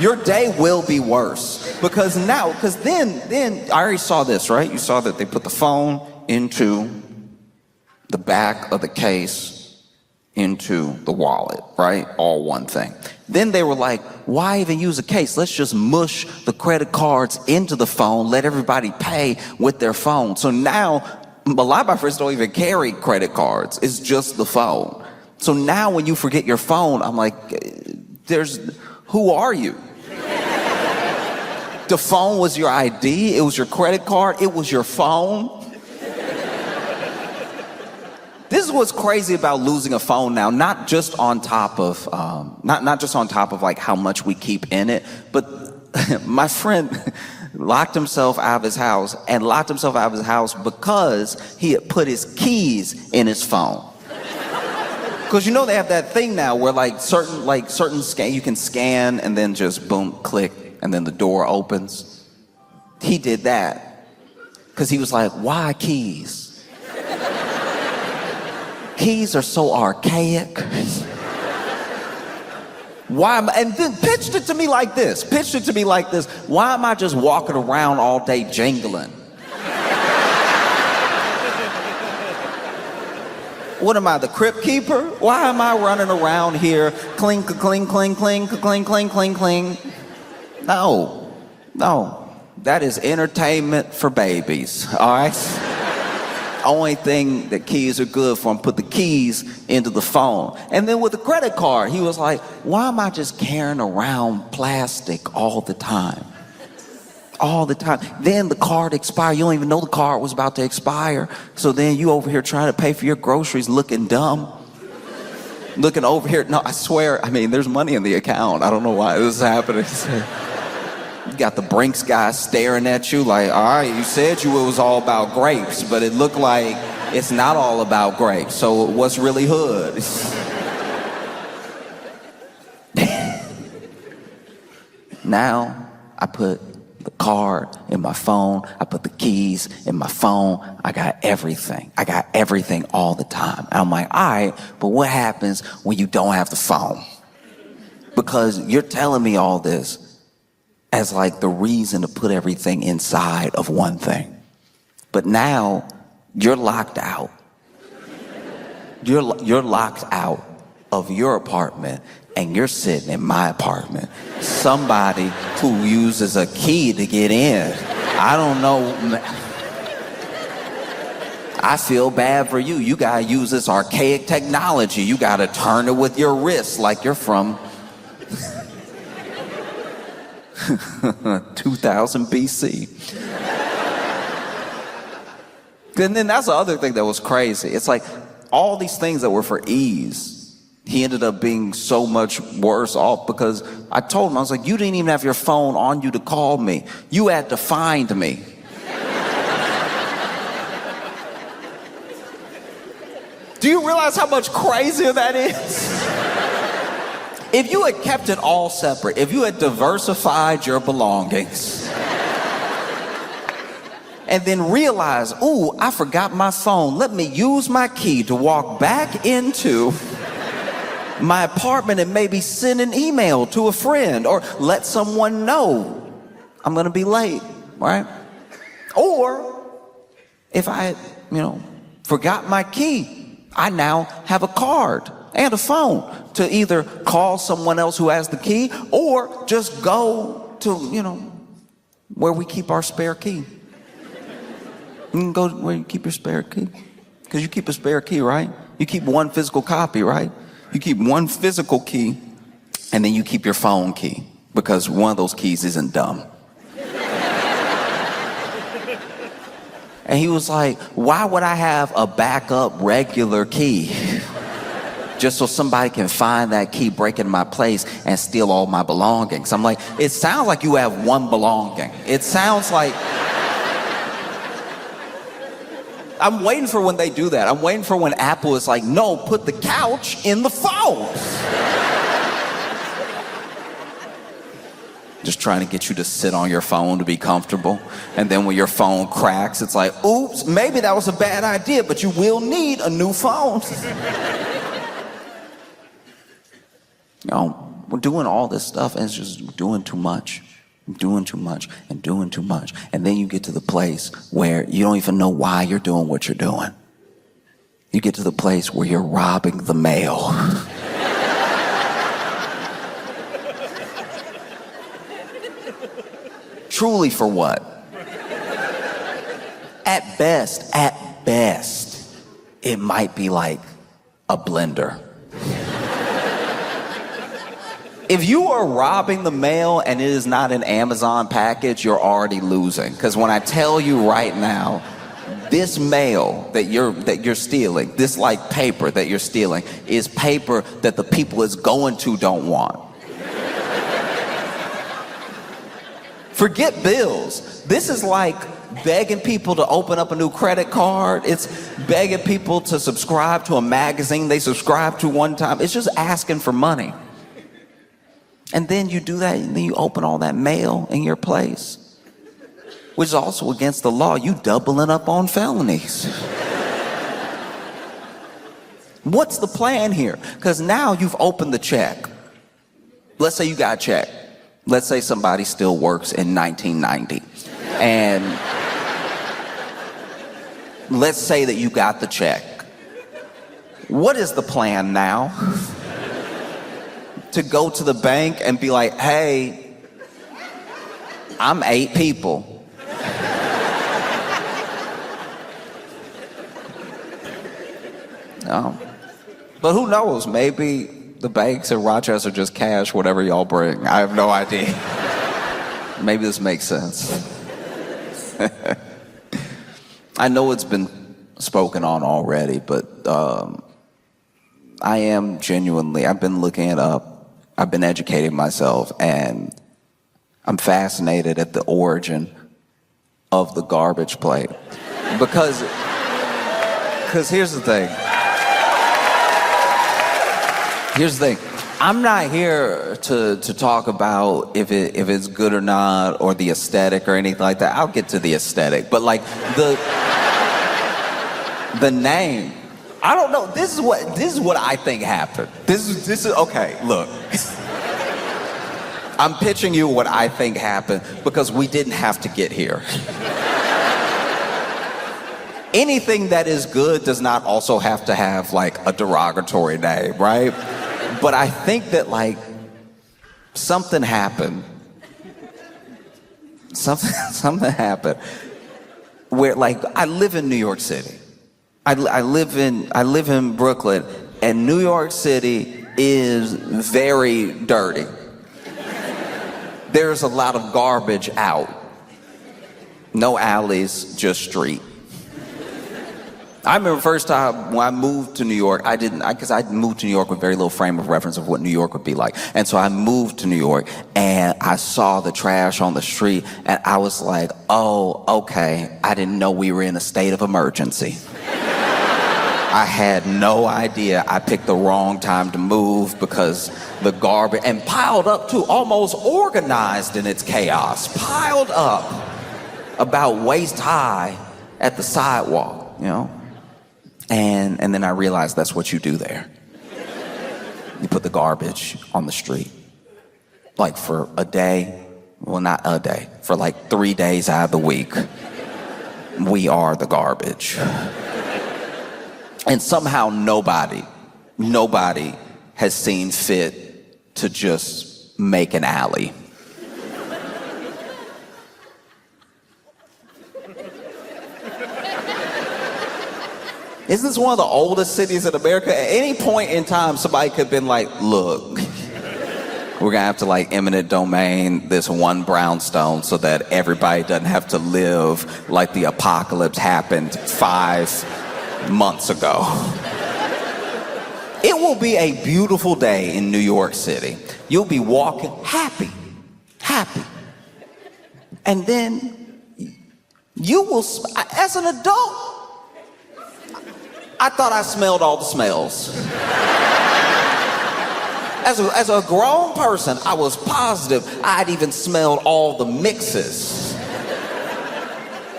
Your day will be worse. Because then, I already saw this, right? You saw that they put the phone into the back of the case, into the wallet, right? All one thing. Then they were like, why even use a case? Let's just mush the credit cards into the phone, let everybody pay with their phone. So now, a lot of my friends don't even carry credit cards. It's just the phone. So now when you forget your phone, I'm like, who are you? The phone was your ID. It was your credit card. It was your phone. This is what's crazy about losing a phone now. Not just on top of, not just on top of like how much we keep in it, but my friend locked himself out of his house because he had put his keys in his phone. Because you know they have that thing now where certain scan, you can scan and then just boom, click, and then the door opens. He did that because he was like, why keys? Keys are so archaic. And then pitched it to me like this. Why am I just walking around all day jingling? What am I, the crypt keeper? Why am I running around here, cling, cling, cling, cling, cling, cling, cling, cling? No. That is entertainment for babies, all right? Only thing that keys are good for, put the keys into the phone. And then with the credit card, he was like, why am I just carrying around plastic all the time? Then the card expired. You don't even know the card was about to expire. So then you over here trying to pay for your groceries looking dumb. Looking over here. No, I swear, there's money in the account. I don't know why this is happening. You got the Brinks guy staring at you like, all right, you said it was all about grapes, but it looked like it's not all about grapes. So what's really hood? Now I put the card in my phone. I put the keys in my phone. I got everything all the time. And I'm like, all right, but what happens when you don't have the phone? Because you're telling me all this as like the reason to put everything inside of one thing. But now you're locked out. You're locked out of your apartment and you're sitting in my apartment. Somebody who uses a key to get in. I don't know. I feel bad for you. You gotta use this archaic technology. You gotta turn it with your wrist like you're from 2000 BC. And then that's the other thing that was crazy. It's like all these things that were for ease, he ended up being so much worse off because I told him, I was like, you didn't even have your phone on you to call me. You had to find me. Do you realize how much crazier that is? If you had kept it all separate, if you had diversified your belongings, and then realized, ooh, I forgot my phone. Let me use my key to walk back into my apartment and maybe send an email to a friend or let someone know I'm gonna be late, right? Or if I had, forgot my key, I now have a card and a phone to either call someone else who has the key or just go to, where we keep our spare key. You can go where you keep your spare key. Because you keep a spare key, right? You keep one physical copy, right? You keep one physical key and then you keep your phone key because one of those keys isn't dumb. And he was like, why would I have a backup regular key? just so somebody can find that key, break into my place, and steal all my belongings. I'm like, it sounds like you have one belonging. It sounds like... I'm waiting for when they do that. I'm waiting for when Apple is like, no, put the couch in the phone. Just trying to get you to sit on your phone to be comfortable. And then when your phone cracks, it's like, oops, maybe that was a bad idea, but you will need a new phone. You know, we're doing all this stuff and it's just doing too much. Doing too much and doing too much. And then you get to the place where you don't even know why you're doing what you're doing. You get to the place where you're robbing the mail. Truly for what? At best, it might be like a blender. If you are robbing the mail and it is not an Amazon package, you're already losing. Because when I tell you right now, this mail that you're stealing, this like paper that you're stealing, is paper that the people it's going to don't want. Forget bills. This is like begging people to open up a new credit card. It's begging people to subscribe to a magazine they subscribed to one time. It's just asking for money. And then you do that, and then you open all that mail in your place, which is also against the law. You doubling up on felonies. What's the plan here? Because now you've opened the check. Let's say you got a check. Let's say somebody still works in 1990. And let's say that you got the check. What is the plan now? To go to the bank and be like, hey, I'm 8 people. No. But who knows? Maybe the banks in Rochester just cash whatever y'all bring. I have no idea. Maybe this makes sense. I know it's been spoken on already, but I am genuinely, I've been looking it up. I've been educating myself, and I'm fascinated at the origin of the garbage plate. Because here's the thing. I'm not here to talk about if it's good or not, or the aesthetic or anything like that. I'll get to the aesthetic, but like the name. I don't know. This is what I think happened. This is okay. Look, I'm pitching you what I think happened because we didn't have to get here. Anything that is good does not also have to have like a derogatory name, right? But I think that like something happened. Something happened where like I live in New York City. I live in Brooklyn, and New York City is very dirty. There's a lot of garbage out. No alleys, just street. I remember the first time when I moved to New York, because I moved to New York with very little frame of reference of what New York would be like. And so I moved to New York and I saw the trash on the street and I was like, oh, okay, I didn't know we were in a state of emergency. I had no idea. I picked the wrong time to move because the garbage, and piled up too, almost organized in its chaos, piled up about waist high at the sidewalk, you know? And then I realized that's what you do there. You put the garbage on the street. Like for a day, well, not a day, for like 3 days out of the week, we are the garbage. And somehow nobody has seen fit to just make an alley. Isn't this one of the oldest cities in America? At any point in time, somebody could have been like, look, we're gonna have to like eminent domain this one brownstone so that everybody doesn't have to live like the apocalypse happened 5 months ago. It will be a beautiful day in New York City. You'll be walking happy. And then you will, as an adult, I thought I smelled all the smells. As a grown person, I was positive I'd even smelled all the mixes.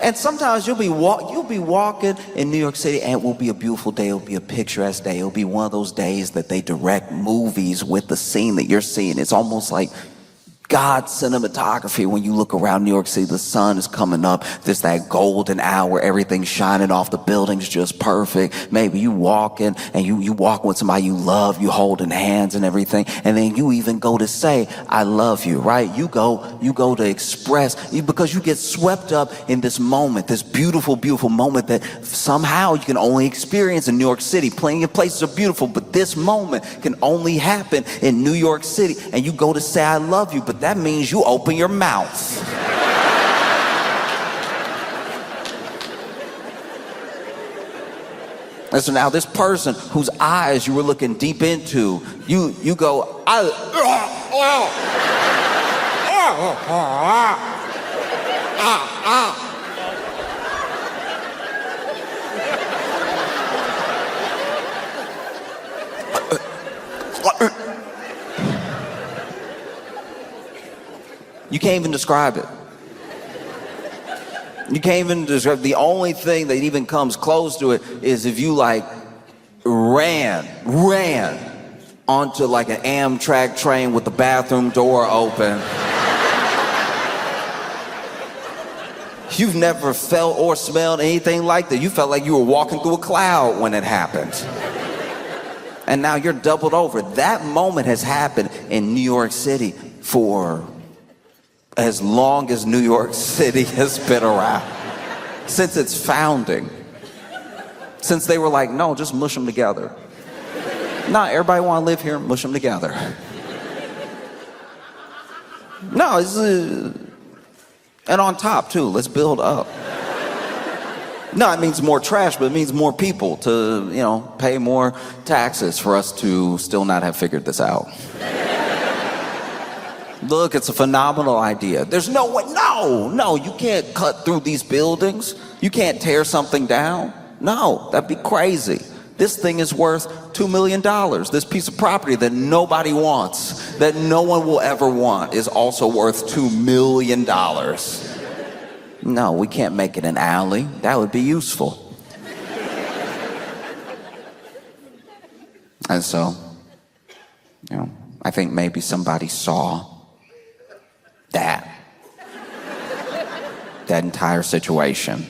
And sometimes you'll be walking in New York City, and it will be a beautiful day. It'll be a picturesque day. It'll be one of those days that they direct movies with the scene that you're seeing. It's almost like God's cinematography. When you look around New York City, the sun is coming up. There's that golden hour. Everything's shining off. The building's just perfect. Maybe you walking and you walk with somebody you love. You holding hands and everything. And then you even go to say, I love you, right? You go to express, because you get swept up in this moment, this beautiful, beautiful moment that somehow you can only experience in New York City. Plenty of places are beautiful, but this moment can only happen in New York City. And you go to say, I love you, but that means you open your mouth. And so now this person whose eyes you were looking deep into, you go, You can't even describe it. You can't even describe. The only thing that even comes close to it is if you like ran onto like an Amtrak train with the bathroom door open. You've never felt or smelled anything like that. You felt like you were walking through a cloud when it happened. And now you're doubled over. That moment has happened in New York City for as long as New York City has been around. Since its founding. Since they were like, no, just mush them together. No, everybody want to live here, mush them together. No, it's and on top too, let's build up. No, it means more trash, but it means more people to, pay more taxes for us to still not have figured this out. Look, it's a phenomenal idea. There's no way, no, you can't cut through these buildings. You can't tear something down. No, that'd be crazy. This thing is worth $2 million. This piece of property that nobody wants, that no one will ever want, is also worth $2 million. No, we can't make it an alley. That would be useful. And so, I think maybe somebody saw that entire situation.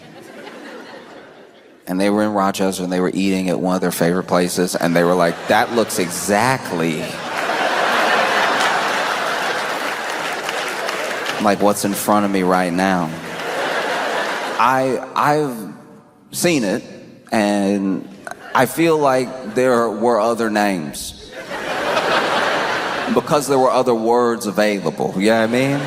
And they were in Rochester and they were eating at one of their favorite places, and they were like, that looks exactly like what's in front of me right now. I've seen it, and I feel like there were other names. Because there were other words available, you know what I mean?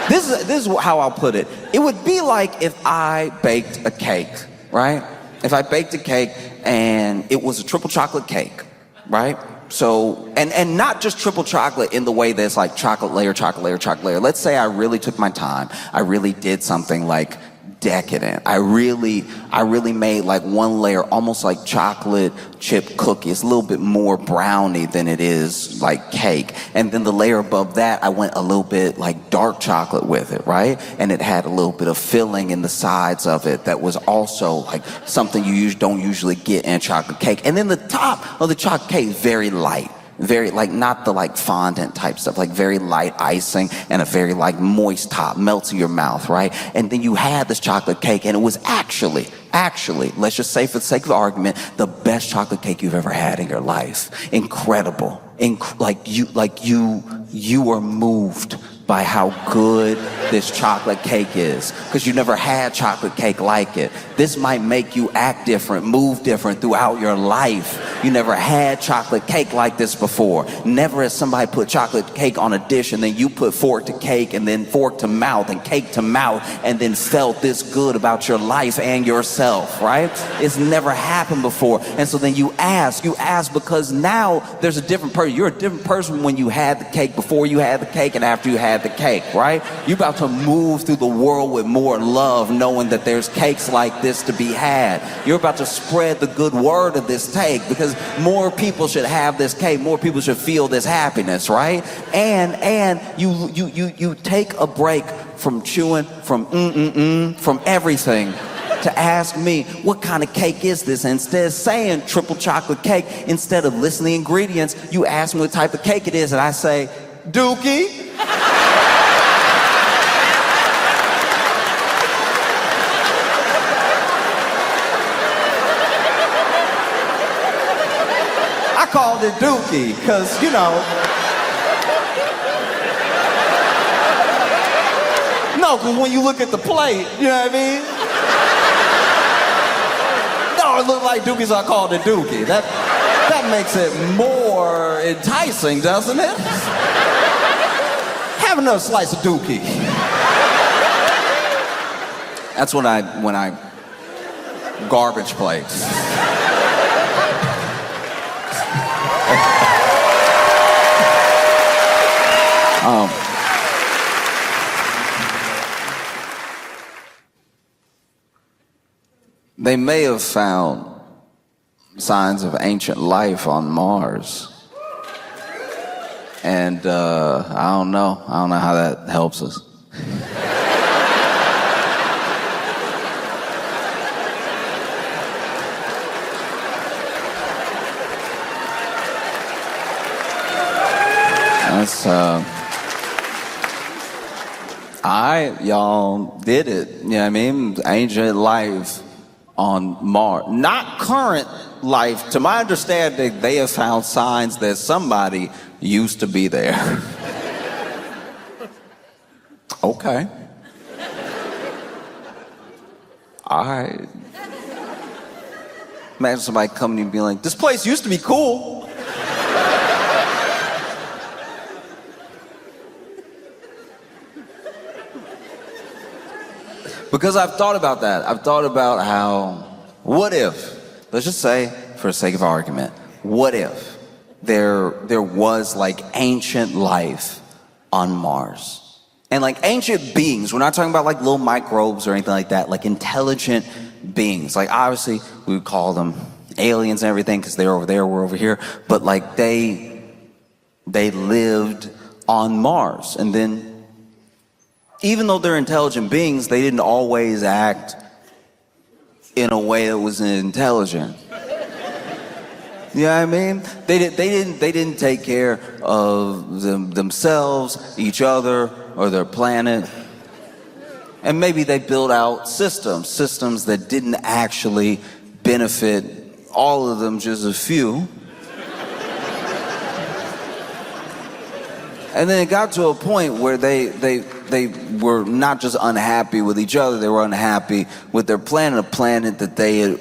This is how I'll put it. It would be like if I baked a cake, right? If I baked a cake and it was a triple chocolate cake, right? So, and not just triple chocolate in the way that's like chocolate layer, chocolate layer, chocolate layer. Let's say I really took my time. I really did something like decadent. I really made like one layer almost like chocolate chip cookie. It's a little bit more brownie than it is like cake. And then the layer above that, I went a little bit like dark chocolate with it, right? And it had a little bit of filling in the sides of it that was also like something you don't usually get in chocolate cake. And then the top of the chocolate cake is very light. Very, like, not the, like, fondant type stuff, like very light icing and a very, like, moist top, melts in your mouth, right? And then you had this chocolate cake, and it was actually, let's just say for the sake of argument, the best chocolate cake you've ever had in your life. Incredible. You were moved by how good this chocolate cake is, because you never had chocolate cake like it. This might make you act different, move different throughout your life. You never had chocolate cake like this before. Never has somebody put chocolate cake on a dish and then you put fork to cake and then fork to mouth and cake to mouth and then felt this good about your life and yourself, right? It's never happened before. And so then you ask because now there's a different person. You're a different person when you had the cake, before you had the cake, and after you had the cake, right? You're about to move through the world with more love, knowing that there's cakes like this to be had. You're about to spread the good word of this cake, because more people should have this cake, more people should feel this happiness, right? And you take a break from chewing, from everything, to ask me, what kind of cake is this? And instead of saying triple chocolate cake, instead of listing the ingredients, you ask me what type of cake it is, and I say, Dookie. I called it Dookie, because, you know. No, because when you look at the plate, you know what I mean? No, it looked like Dookie, so I called it Dookie. That makes it more enticing, doesn't it? Have another slice of Dookie. That's when I garbage plates. They may have found signs of ancient life on Mars. And I don't know how that helps us. That's y'all did it. You know what I mean? Ancient life on Mars. Not current life. To my understanding, they have found signs that somebody used to be there. Okay. All right. Imagine somebody coming and being like, this place used to be cool. Because I've thought about that. I've thought about how, what if, let's just say, for the sake of argument, what if there was like ancient life on Mars? And like ancient beings, we're not talking about like little microbes or anything like that, like intelligent beings. Like obviously we would call them aliens and everything because they're over there, we're over here. But like they lived on Mars. And then even though they're intelligent beings, they didn't always act in a way that was intelligent. You know what I mean? They didn't take care of themselves, each other, or their planet. And maybe they built out systems that didn't actually benefit all of them, just a few. And then it got to a point where they were not just unhappy with each other, they were unhappy with their planet, a planet that they had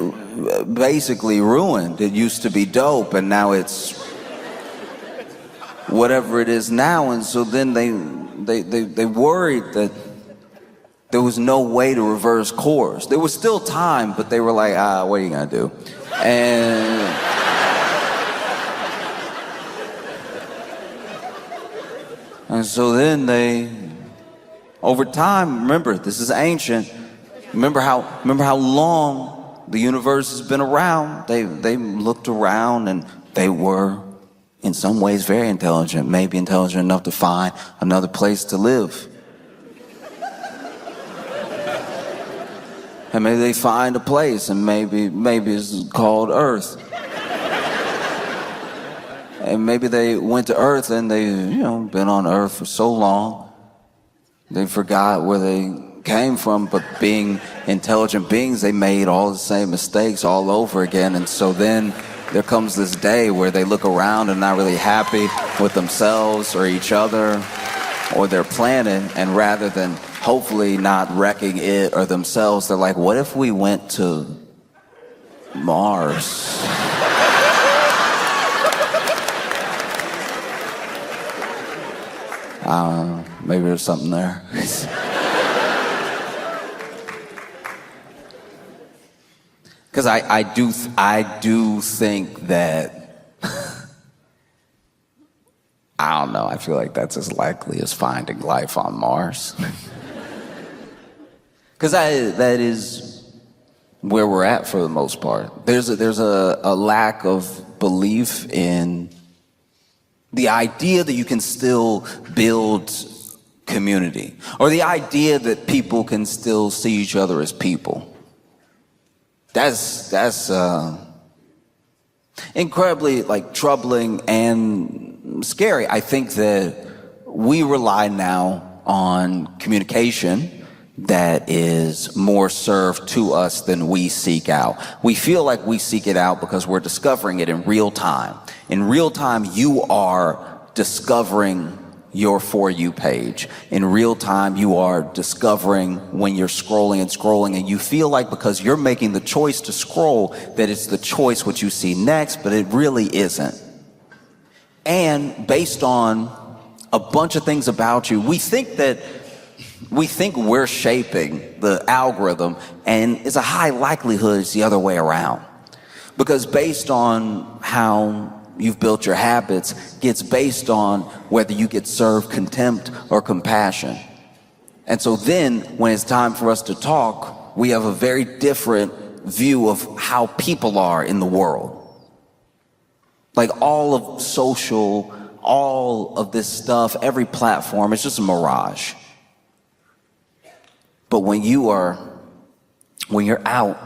basically ruined. It used to be dope, and now it's whatever it is now. And so then they worried that there was no way to reverse course. There was still time, but they were like, what are you gonna do? And so then over time, remember, this is ancient. Remember how long the universe has been around. They looked around and they were, in some ways, very intelligent. Maybe intelligent enough to find another place to live. And maybe they find a place, and maybe it's called Earth. And maybe they went to Earth and they, been on Earth for so long, they forgot where they came from, but being intelligent beings, they made all the same mistakes all over again. And so then there comes this day where they look around and not really happy with themselves or each other. or their planet, and rather than hopefully not wrecking it or themselves, they're like, what if we went to Mars? Maybe there's something there. Because I do think that, I don't know, I feel like that's as likely as finding life on Mars. Because that is where we're at for the most part. There's a lack of belief in the idea that you can still build community, or the idea that people can still see each other as people. That's incredibly troubling and scary. I think that we rely now on communication that is more served to us than we seek out. We feel like we seek it out because we're discovering it in real time. In real time, you are discovering your For You page. In real time, you are discovering when you're scrolling and you feel like because you're making the choice to scroll that it's the choice what you see next, but it really isn't. And based on a bunch of things about you, we think we're shaping the algorithm, and it's a high likelihood it's the other way around. Because based on how you've built your habits gets based on whether you get served contempt or compassion. And so then when it's time for us to talk, we have a very different view of how people are in the world. Like all of social, all of this stuff, every platform, it's just a mirage. But when you're out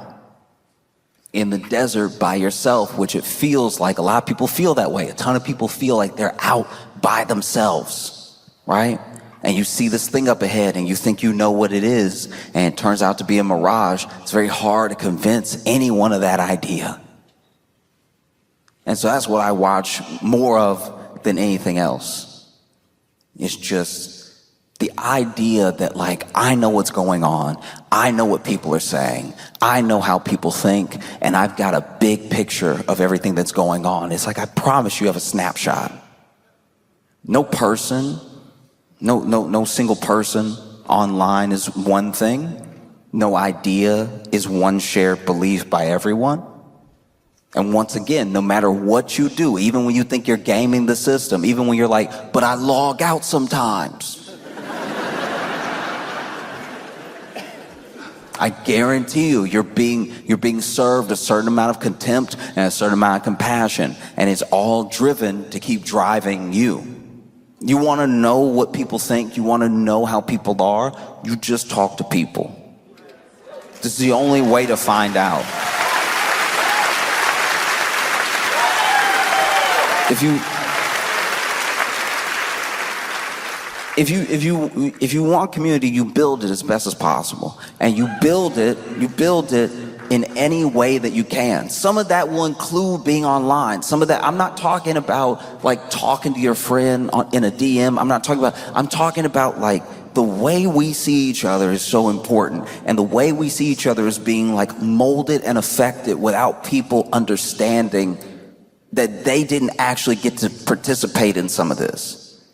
in the desert by yourself, which it feels like a lot of people feel that way. A ton of people feel like they're out by themselves, right? And you see this thing up ahead and you think you know what it is, and it turns out to be a mirage. It's very hard to convince anyone of that idea. And so that's what I watch more of than anything else. It's just the idea that I know what's going on, I know what people are saying, I know how people think, and I've got a big picture of everything that's going on. It's like I promise you have a snapshot. No person, no single person online is one thing. No idea is one shared belief by everyone. And once again, no matter what you do, even when you think you're gaming the system, even when you're like, but I log out sometimes, I guarantee you're being served a certain amount of contempt and a certain amount of compassion, and it's all driven to keep driving you. You want to know what people think, you want to know how people are, you just talk to people. This is the only way to find out. If you want community, you build it as best as possible. And you build it in any way that you can. Some of that will include being online. Some of that, I'm not talking about talking to your friend in a DM. I'm talking about the way we see each other is so important. And the way we see each other is being molded and affected without people understanding that they didn't actually get to participate in some of this.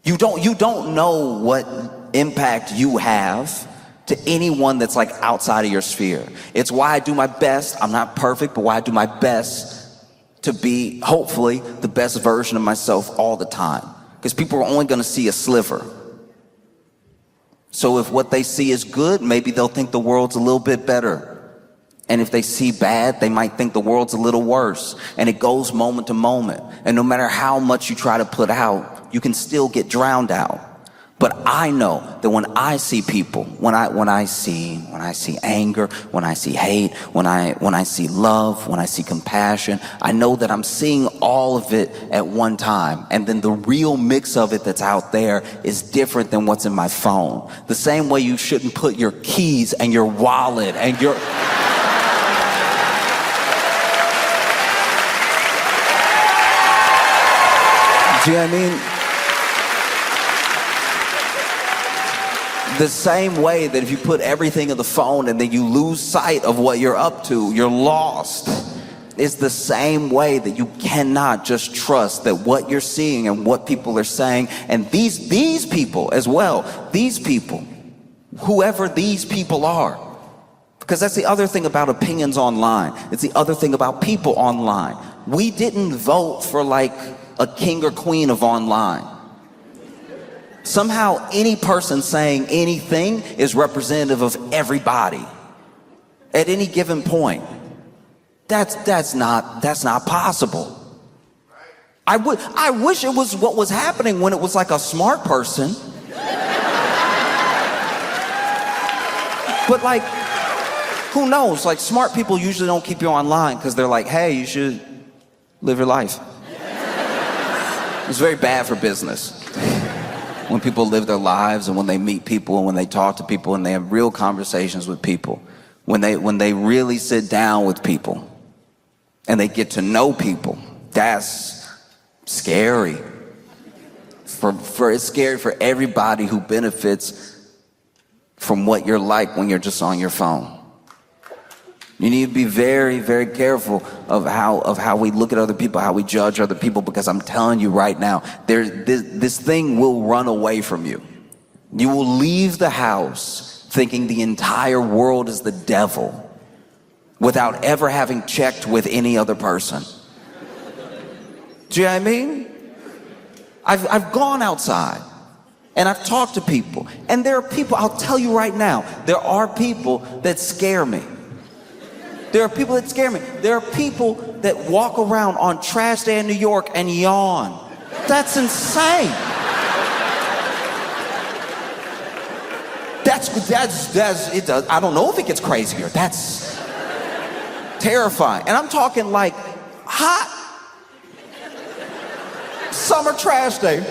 You don't know what impact you have to anyone that's outside of your sphere. It's why I do my best. I'm not perfect, but why I do my best to be, hopefully, the best version of myself all the time. Because people are only going to see a sliver. So if what they see is good, maybe they'll think the world's a little bit better. And if they see bad, they might think the world's a little worse. And it goes moment to moment. And no matter how much you try to put out, you can still get drowned out. But I know that when I see people, when I see anger, when I see hate, when I see love, when I see compassion, I know that I'm seeing all of it at one time. And then the real mix of it that's out there is different than what's in my phone. The same way you shouldn't put your keys and your wallet and your... Do you know what I mean? The same way that if you put everything in the phone and then you lose sight of what you're up to, you're lost. It's the same way that you cannot just trust that what you're seeing and what people are saying, and these people as well, these people, whoever these people are. Because that's the other thing about opinions online. It's the other thing about people online. We didn't vote for like a king or queen of online. Somehow any person saying anything is representative of everybody at any given point. That's not possible. I wish it was what was happening when it was like a smart person. But like, who knows? Like, smart people usually don't keep you online because they're like, hey, you should live your life. It's very bad for business. When people live their lives and when they meet people and when they talk to people and they have real conversations with people, when they really sit down with people and they get to know people, that's scary. It's scary for everybody who benefits from what you're like when you're just on your phone. You need to be very, very careful of how we look at other people, how we judge other people, because I'm telling you right now, this thing will run away from you. You will leave the house thinking the entire world is the devil without ever having checked with any other person. Do you know what I mean? I've gone outside and I've talked to people, and there are people, I'll tell you right now, there are people that scare me. There are people that scare me. There are people that walk around on trash day in New York and yawn. That's insane. That's it does. I don't know if it gets crazier. That's terrifying. And I'm talking like hot summer trash day.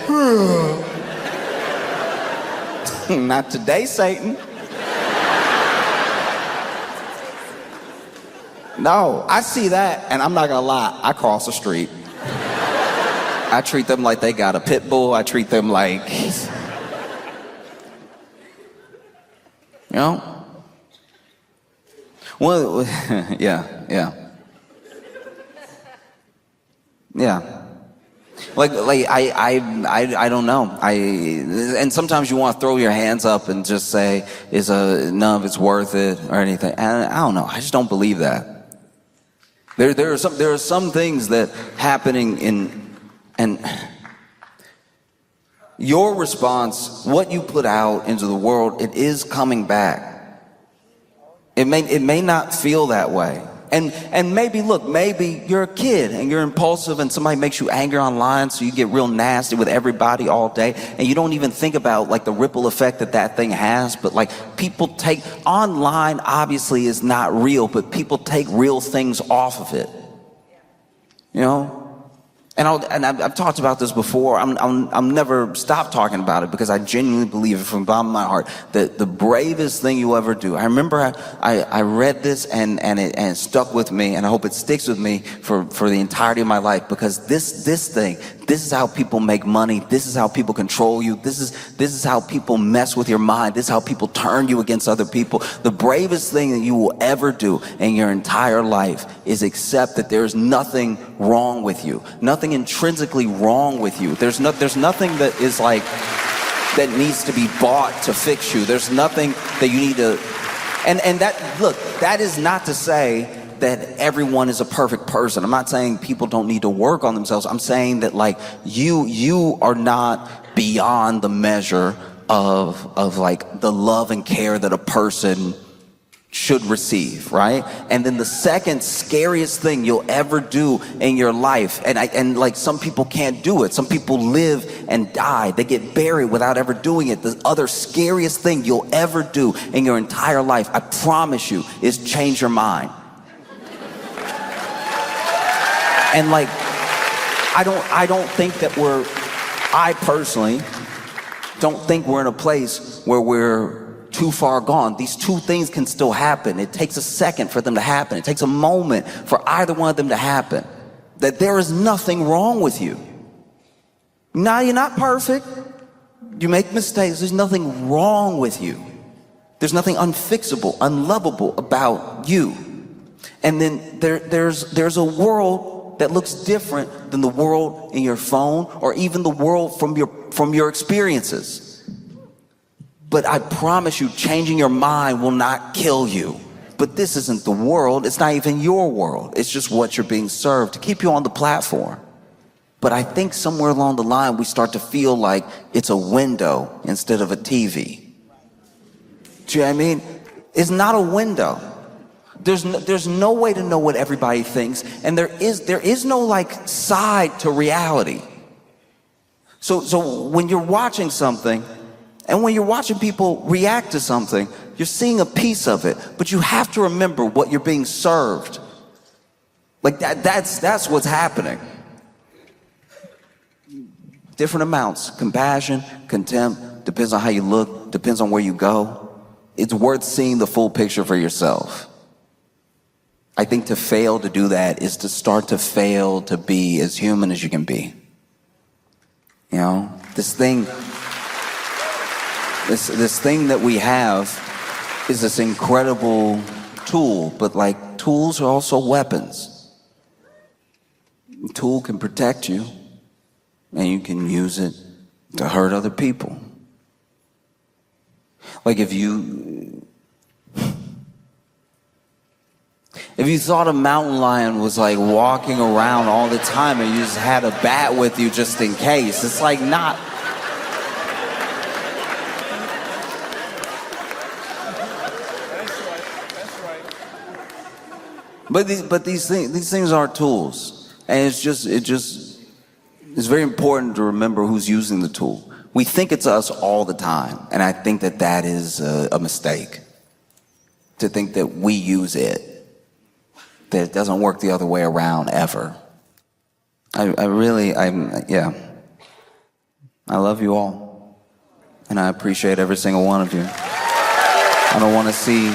Not today, Satan. No, I see that, and I'm not gonna lie, I cross the street. I treat them like they got a pit bull. I treat them like, you know? Well, yeah. Like I don't know. And sometimes you want to throw your hands up and just say, none of it's worth it or anything. And I don't know. I just don't believe that. There are some things that happening and your response, what you put out into the world, it is coming back. It may not feel that way. And maybe you're a kid and you're impulsive and somebody makes you angry online, so you get real nasty with everybody all day, and you don't even think about like the ripple effect that thing has. But like, people take online, obviously is not real, but people take real things off of it, you know. And I've talked about this before. I'm never stop talking about it, because I genuinely believe it from the bottom of my heart that the bravest thing you ever do. I remember I read this and it stuck with me, and I hope it sticks with me for the entirety of my life, because this is how people make money. This is how people control you. This is how people mess with your mind. This is how people turn you against other people. The bravest thing that you will ever do in your entire life is accept that there's nothing wrong with you. Nothing intrinsically wrong with you. There's nothing that is like that needs to be bought to fix you. There's nothing that you need to, and that is not to say that everyone is a perfect person. I'm not saying people don't need to work on themselves. I'm saying that like you are not beyond the measure of like the love and care that a person should receive, right? And then the second scariest thing you'll ever do in your life, and like some people can't do it. Some people live and die. They get buried without ever doing it. The other scariest thing you'll ever do in your entire life, I promise you, is change your mind. And like, I don't think that I personally don't think we're in a place where we're too far gone. These two things can still happen. It takes a second for them to happen. It takes a moment for either one of them to happen. That there is nothing wrong with you. Now, you're not perfect. You make mistakes. There's nothing wrong with you. There's nothing unfixable, unlovable about you. And then there's a world that looks different than the world in your phone or even the world from your experiences. But I promise you, changing your mind will not kill you. But this isn't the world. It's not even your world. It's just what you're being served to keep you on the platform. But I think somewhere along the line, we start to feel like it's a window instead of a TV. Do you know what I mean? It's not a window. There's no way to know what everybody thinks. And there is no like side to reality. So when you're watching something, and when you're watching people react to something, you're seeing a piece of it, but you have to remember what you're being served. Like that's what's happening. Different amounts, compassion, contempt, depends on how you look, depends on where you go. It's worth seeing the full picture for yourself. I think to fail to do that is to start to fail to be as human as you can be. You know, this thing that we have is this incredible tool, but like tools are also weapons. A tool can protect you, and you can use it to hurt other people. Like if you thought a mountain lion was like walking around all the time and you just had a bat with you just in case, it's like not. But these things are tools, and it's very important to remember who's using the tool. We think it's us all the time, and I think that is a mistake. To think that we use it, that it doesn't work the other way around ever. I love you all, and I appreciate every single one of you. I don't want to see.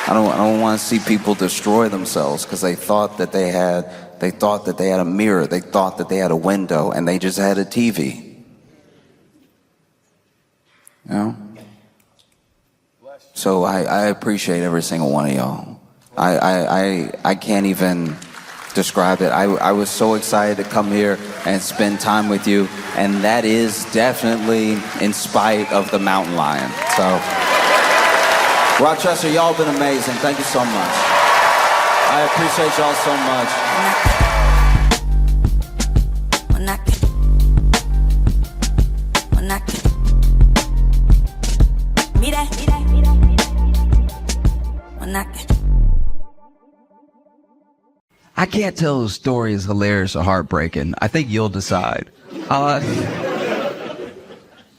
I don't want to see people destroy themselves because they thought that they had a mirror, they thought that they had a window, and they just had a TV. You know? So I appreciate every single one of y'all. I can't even describe it. I was so excited to come here and spend time with you, and that is definitely in spite of the mountain lion. So. Rochester, y'all been amazing. Thank you so much. I appreciate y'all so much. I can't tell the story is hilarious or heartbreaking. I think you'll decide.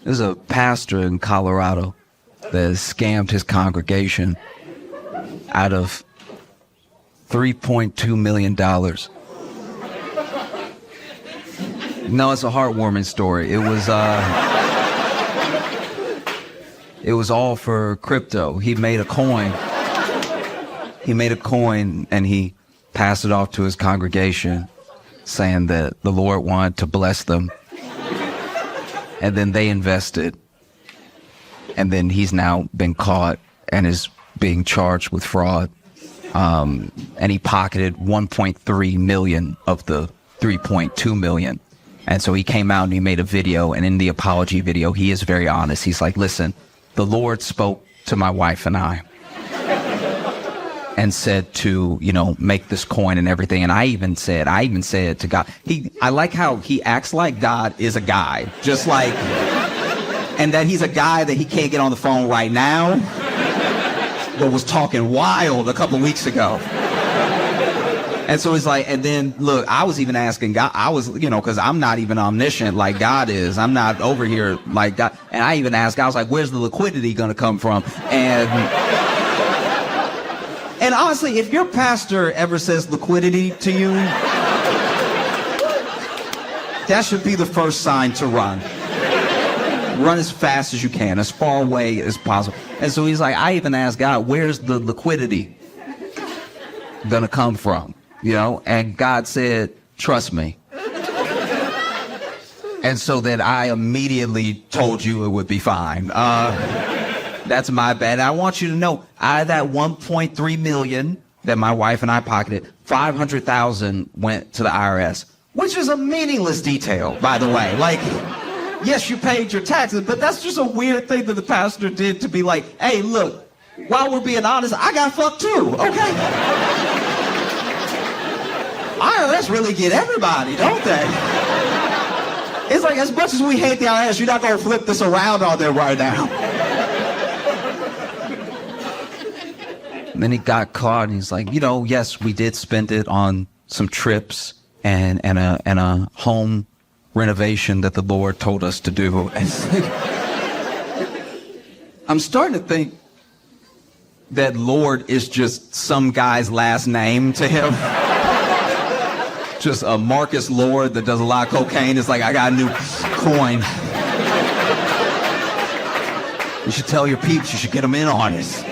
There's a pastor in Colorado that scammed his congregation out of $3.2 million. No, it's a heartwarming story. It was all for crypto. He made a coin. And he passed it off to his congregation, saying that the Lord wanted to bless them. And then they invested. And then he's now been caught and is being charged with fraud. And he pocketed 1.3 million of the 3.2 million. And so he came out and he made a video. And in the apology video, he is very honest. He's like, listen, the Lord spoke to my wife and I and said to, make this coin and everything. And I even said to God, I like how he acts like God is a guy, just like, and that he's a guy that he can't get on the phone right now, but was talking wild a couple weeks ago. And so he's like, and then look, I was even asking God, because I'm not even omniscient like God is. I'm not over here like God. And I even asked God, I was like, where's the liquidity going to come from? And honestly, if your pastor ever says liquidity to you, that should be the first sign to run. Run as fast as you can, as far away as possible. And so he's like, I even asked God, where's the liquidity gonna come from? And God said, trust me. And so then I immediately told you it would be fine. That's my bad. I want you to know, out of that 1.3 million that my wife and I pocketed, 500,000 went to the IRS, which is a meaningless detail, by the way. Like, yes, you paid your taxes, but that's just a weird thing that the pastor did to be like, hey, look, while we're being honest, I got fucked too, okay? IRS really get everybody, don't they? It's like, as much as we hate the IRS, you're not gonna flip this around on them right now. And then he got caught and he's like, yes, we did spend it on some trips and a home renovation that the Lord told us to do. And it's like, I'm starting to think that Lord is just some guy's last name to him. Just a Marcus Lord that does a lot of cocaine. It's like, I got a new coin. You should tell your peeps, you should get them in on it.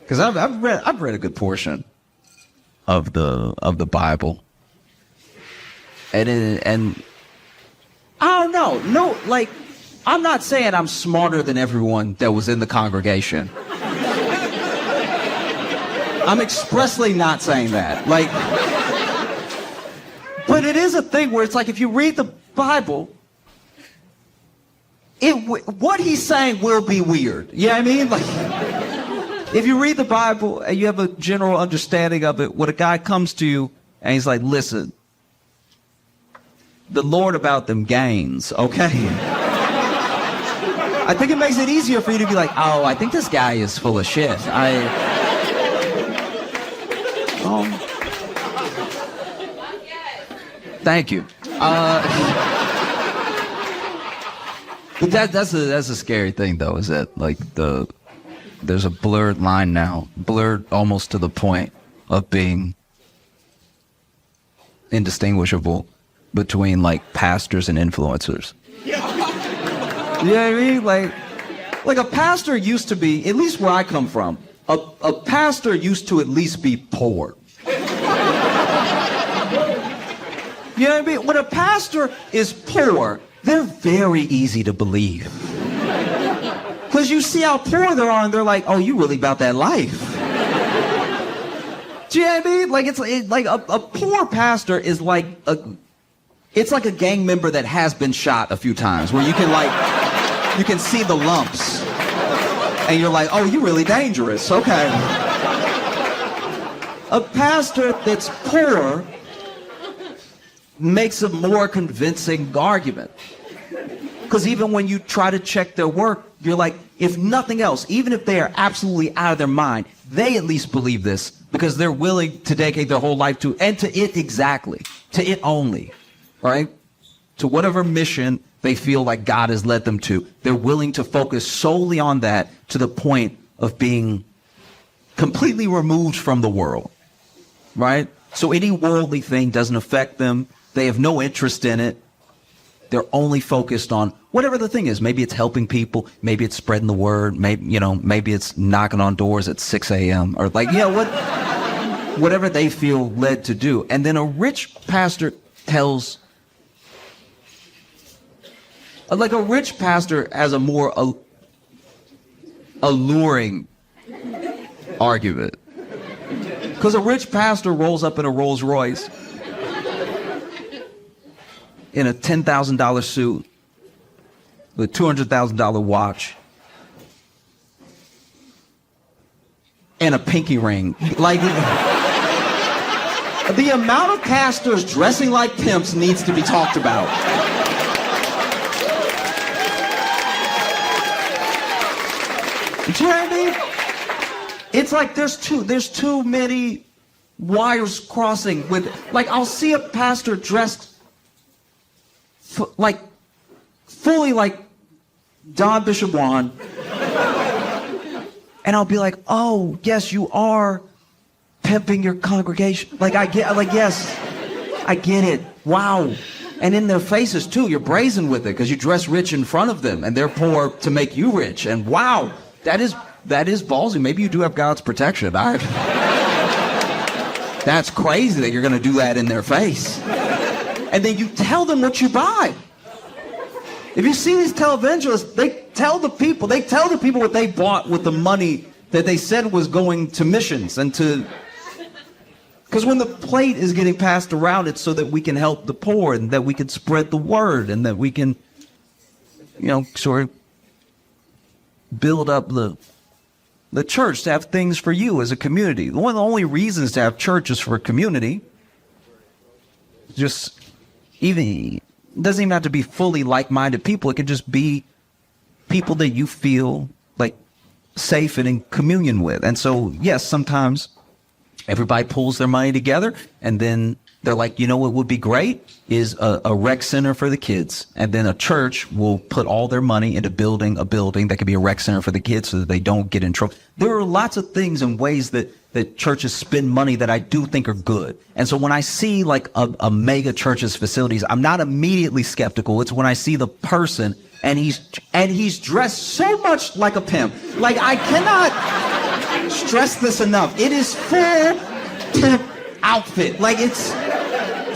Because I've read a good portion of the Bible, and I don't know. No, like, I'm not saying I'm smarter than everyone that was in the congregation. I'm expressly not saying that. Like, but it is a thing where it's like, if you read the Bible, what he's saying will be weird. You know what I mean? Like, if you read the Bible and you have a general understanding of it, when a guy comes to you and he's like, listen, the Lord about them gains, okay? I think it makes it easier for you to be like, oh, I think this guy is full of shit. Thank you. But that's a scary thing, though, is that, like, there's a blurred line now, blurred almost to the point of being indistinguishable between, like, pastors and influencers. You know what I mean? Like a pastor used to be, at least where I come from, a pastor used to at least be poor. You know what I mean? When a pastor is poor, they're very easy to believe. Because you see how poor they are, and they're like, oh, you really about that life. Do you know what I mean? Like, it's like a poor pastor is like it's like a gang member that has been shot a few times, where you can see the lumps. And you're like, oh, you're really dangerous, okay. A pastor that's poor makes a more convincing argument. Because even when you try to check their work, you're like, if nothing else, even if they are absolutely out of their mind, they at least believe this because they're willing to dedicate their whole life to, and to it exactly, to it only, right? To whatever mission they feel like God has led them to. They're willing to focus solely on that to the point of being completely removed from the world, right? So any worldly thing doesn't affect them. They have no interest in it. They're only focused on whatever the thing is. Maybe it's helping people. Maybe it's spreading the word. Maybe it's knocking on doors at 6 a.m. or whatever they feel led to do. And then a rich pastor has a more alluring argument. Because a rich pastor rolls up in a Rolls Royce in a $10,000 suit with a $200,000 watch and a pinky ring. Like, the amount of pastors dressing like pimps needs to be talked about. Do you know what I mean? It's like there's too many wires crossing with, like, I'll see a pastor dressed fully like Don Bishop Juan, and I'll be like, oh, yes, you are pimping your congregation. Yes, I get it. Wow. And in their faces too, you're brazen with it because you dress rich in front of them and they're poor to make you rich. And wow, that is ballsy. Maybe you do have God's protection. That's crazy that you're going to do that in their face. And then you tell them what you buy. If you see these televangelists, they tell the people what they bought with the money that they said was going to missions and to... Because when the plate is getting passed around, it's so that we can help the poor and that we can spread the word and that we can, sort of build up the church to have things for you as a community. One of the only reasons to have church is for a community. It doesn't even have to be fully like-minded people. It could just be people that you feel like safe and in communion with. And so, yes, sometimes everybody pulls their money together and then they're like, what would be great is a rec center for the kids. And then a church will put all their money into building a building that could be a rec center for the kids so that they don't get in trouble. There are lots of things and ways that churches spend money that I do think are good. And so when I see like a mega church's facilities, I'm not immediately skeptical. It's when I see the person and he's dressed so much like a pimp. Like, I cannot stress this enough. It is full pimp outfit. Like, it's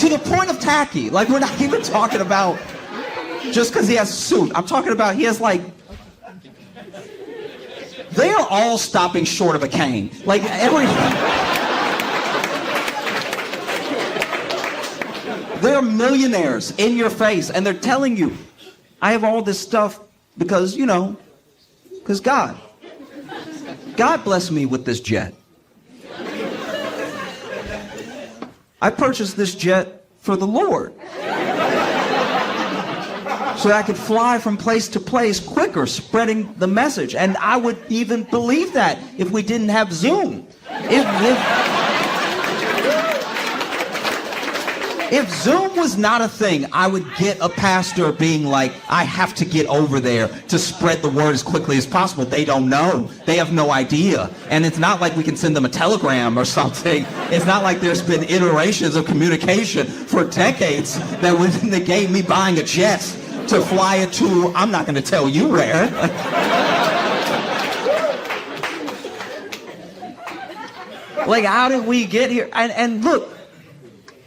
to the point of tacky. Like, we're not even talking about just because he has a suit. I'm talking about he has like, they are all stopping short of a cane. Like, they're millionaires in your face and they're telling you, I have all this stuff because, because God blessed me with this jet. I purchased this jet for the Lord so that I could fly from place to place quicker, spreading the message. And I would even believe that if we didn't have Zoom. If Zoom was not a thing, I would get a pastor being like, I have to get over there to spread the word as quickly as possible. They don't know. They have no idea. And it's not like we can send them a telegram or something. It's not like there's been iterations of communication for decades that would negate me buying a jet to fly it to, I'm not going to tell you where. Like, how did we get here? And look,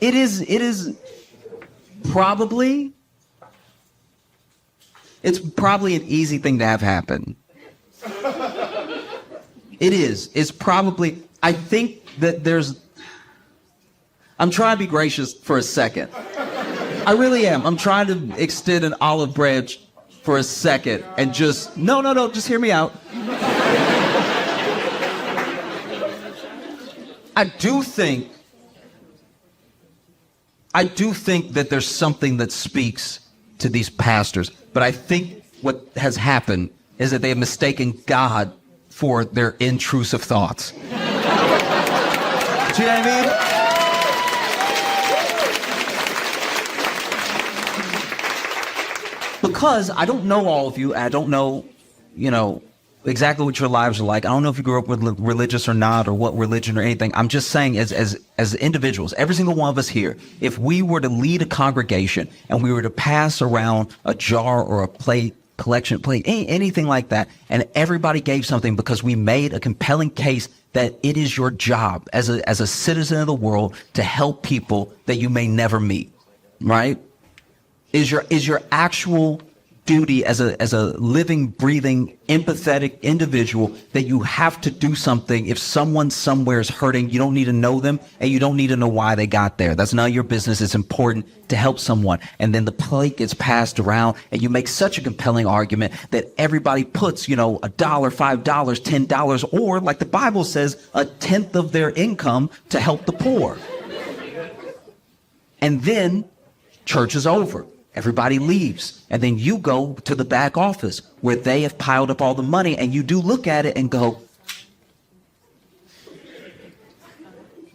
it is probably, it's probably an easy thing to have happen. It is. It's probably, I think that I'm trying to be gracious for a second. I really am. I'm trying to extend an olive branch for a second and just, no, just hear me out. I do think that there's something that speaks to these pastors, but I think what has happened is that they have mistaken God for their intrusive thoughts. Do you know what I mean? Because I don't know all of you, I don't know, exactly what your lives are like. I don't know if you grew up with religious or not, or what religion or anything. I'm just saying, as individuals, every single one of us here, if we were to lead a congregation and we were to pass around a jar or a plate, collection plate, anything like that, and everybody gave something because we made a compelling case that it is your job as a citizen of the world to help people that you may never meet, right? Is your actual duty as a living, breathing, empathetic individual that you have to do something if someone somewhere is hurting. You don't need to know them and you don't need to know why they got there. That's none of your business. It's important to help someone. And then the plate gets passed around and you make such a compelling argument that everybody puts, $1, $5, $10, or like the Bible says, 1/10 of their income to help the poor. And then church is over. Everybody leaves. And then you go to the back office where they have piled up all the money and you do look at it and go,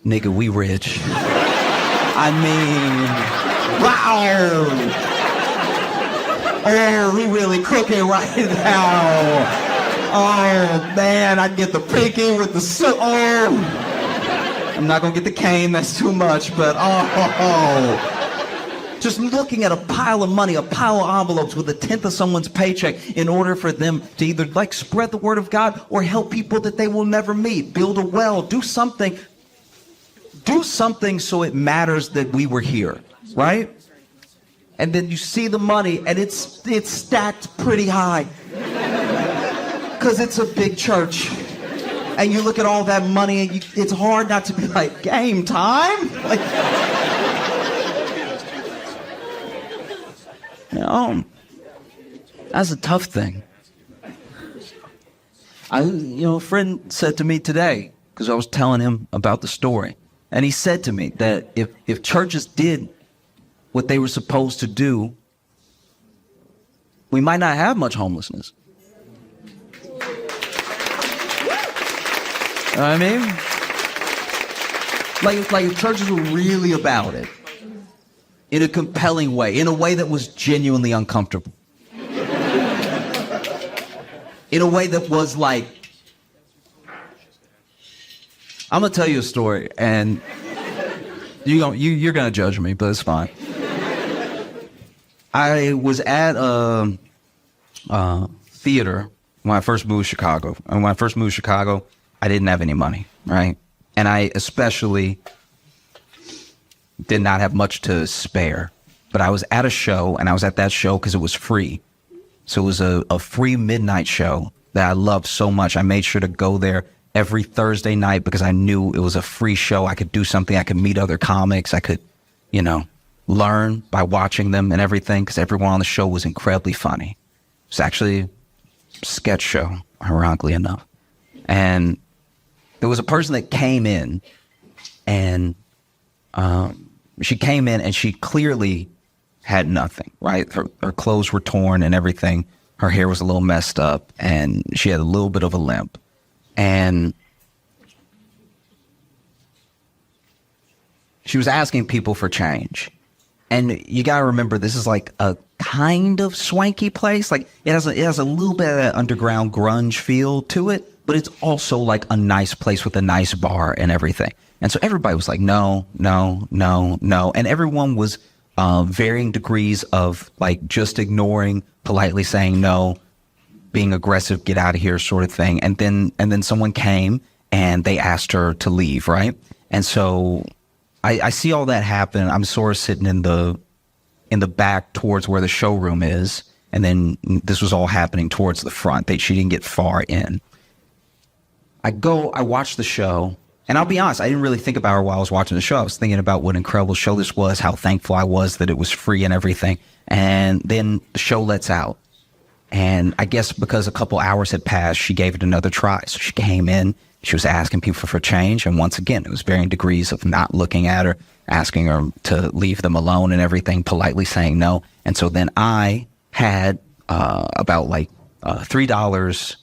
nigga, we rich. I mean, wow. Oh, we really cooking right now. Oh, man, I get the pinky with the soup. Oh. I'm not going to get the cane. That's too much, but oh. Just looking at a pile of money, a pile of envelopes with 1/10 of someone's paycheck in order for them to either spread the word of God or help people that they will never meet, build a well, do something do something so it matters that we were here, right? And then you see the money, and it's stacked pretty high. Because it's a big church. And you look at all that money, and it's hard not to be like, game time? Like, that's a tough thing. A friend said to me today, because I was telling him about the story, and he said to me that if churches did what they were supposed to do, we might not have much homelessness. You know what I mean? Like if churches were really about it, in a compelling way, in a way that was genuinely uncomfortable. In a way that was like, I'm gonna tell you a story, and you're gonna judge me, but it's fine. I was at a theater when I first moved to Chicago. And when I first moved to Chicago, I didn't have any money, right? And I especially did not have much to spare. But I was at a show, and I was at that show because it was free. So it was a free midnight show that I loved so much. I made sure to go there every Thursday night because I knew it was a free show. I could do something. I could meet other comics. I could, learn by watching them and everything, because everyone on the show was incredibly funny. It was actually a sketch show, ironically enough. And there was a person that came in, and she came in and she clearly had nothing, right? Her clothes were torn and everything. Her hair was a little messed up, and she had a little bit of a limp. And she was asking people for change. And you gotta remember, this is like a kind of swanky place. Like it has a little bit of that underground grunge feel to it, but it's also like a nice place with a nice bar and everything. And so everybody was like, no, no, no, no. And everyone was varying degrees of like just ignoring, politely saying no, being aggressive, get out of here sort of thing. And then someone came and they asked her to leave, right? And so I see all that happen. I'm sort of sitting in the back towards where the showroom is. And then this was all happening towards the front. She didn't get far in. I watch the show, and I'll be honest, I didn't really think about her while I was watching the show. I was thinking about what an incredible show this was, how thankful I was that it was free and everything. And then the show lets out. And I guess because a couple hours had passed, she gave it another try. So she came in, she was asking people for change. And once again, it was varying degrees of not looking at her, asking her to leave them alone and everything, politely saying no. And so then I had about $3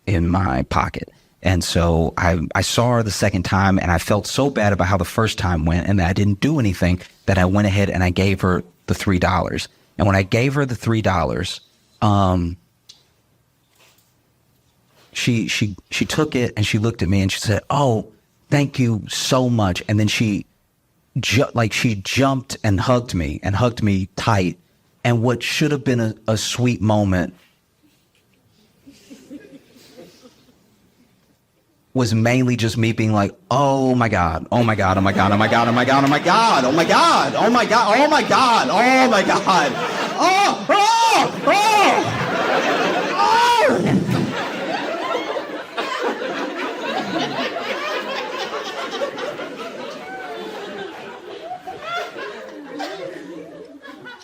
in my pocket. And so I saw her the second time, and I felt so bad about how the first time went and that I didn't do anything, that I went ahead and I gave her the $3. And when I gave her the $3, she took it and she looked at me and she said, "Oh, thank you so much." And then she jumped and hugged me tight. And what should have been a sweet moment was mainly just me being like, oh my God, oh my God, oh my God, oh my God, oh my God, oh my God, oh my God, oh my God, oh my God, oh my God, oh, oh, oh, oh.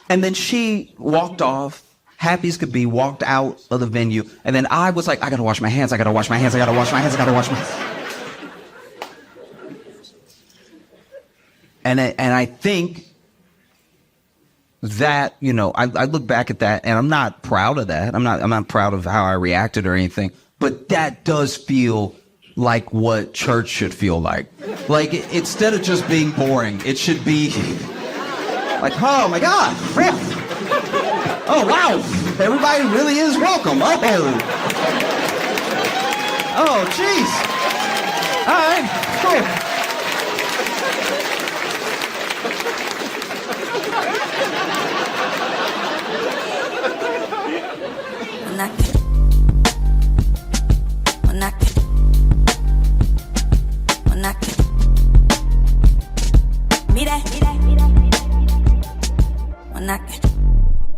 And then she walked off, happy as could be, walked out of the venue. And then I was like, I gotta wash my hands, I gotta wash my hands, I gotta wash my hands, I gotta wash my hands. And I think that, I look back at that and I'm not proud of that. I'm not proud of how I reacted or anything, but that does feel like what church should feel like. Like, instead of just being boring, it should be like, oh my God, oh wow, everybody really is welcome. Oh jeez. All right, cool. knocking.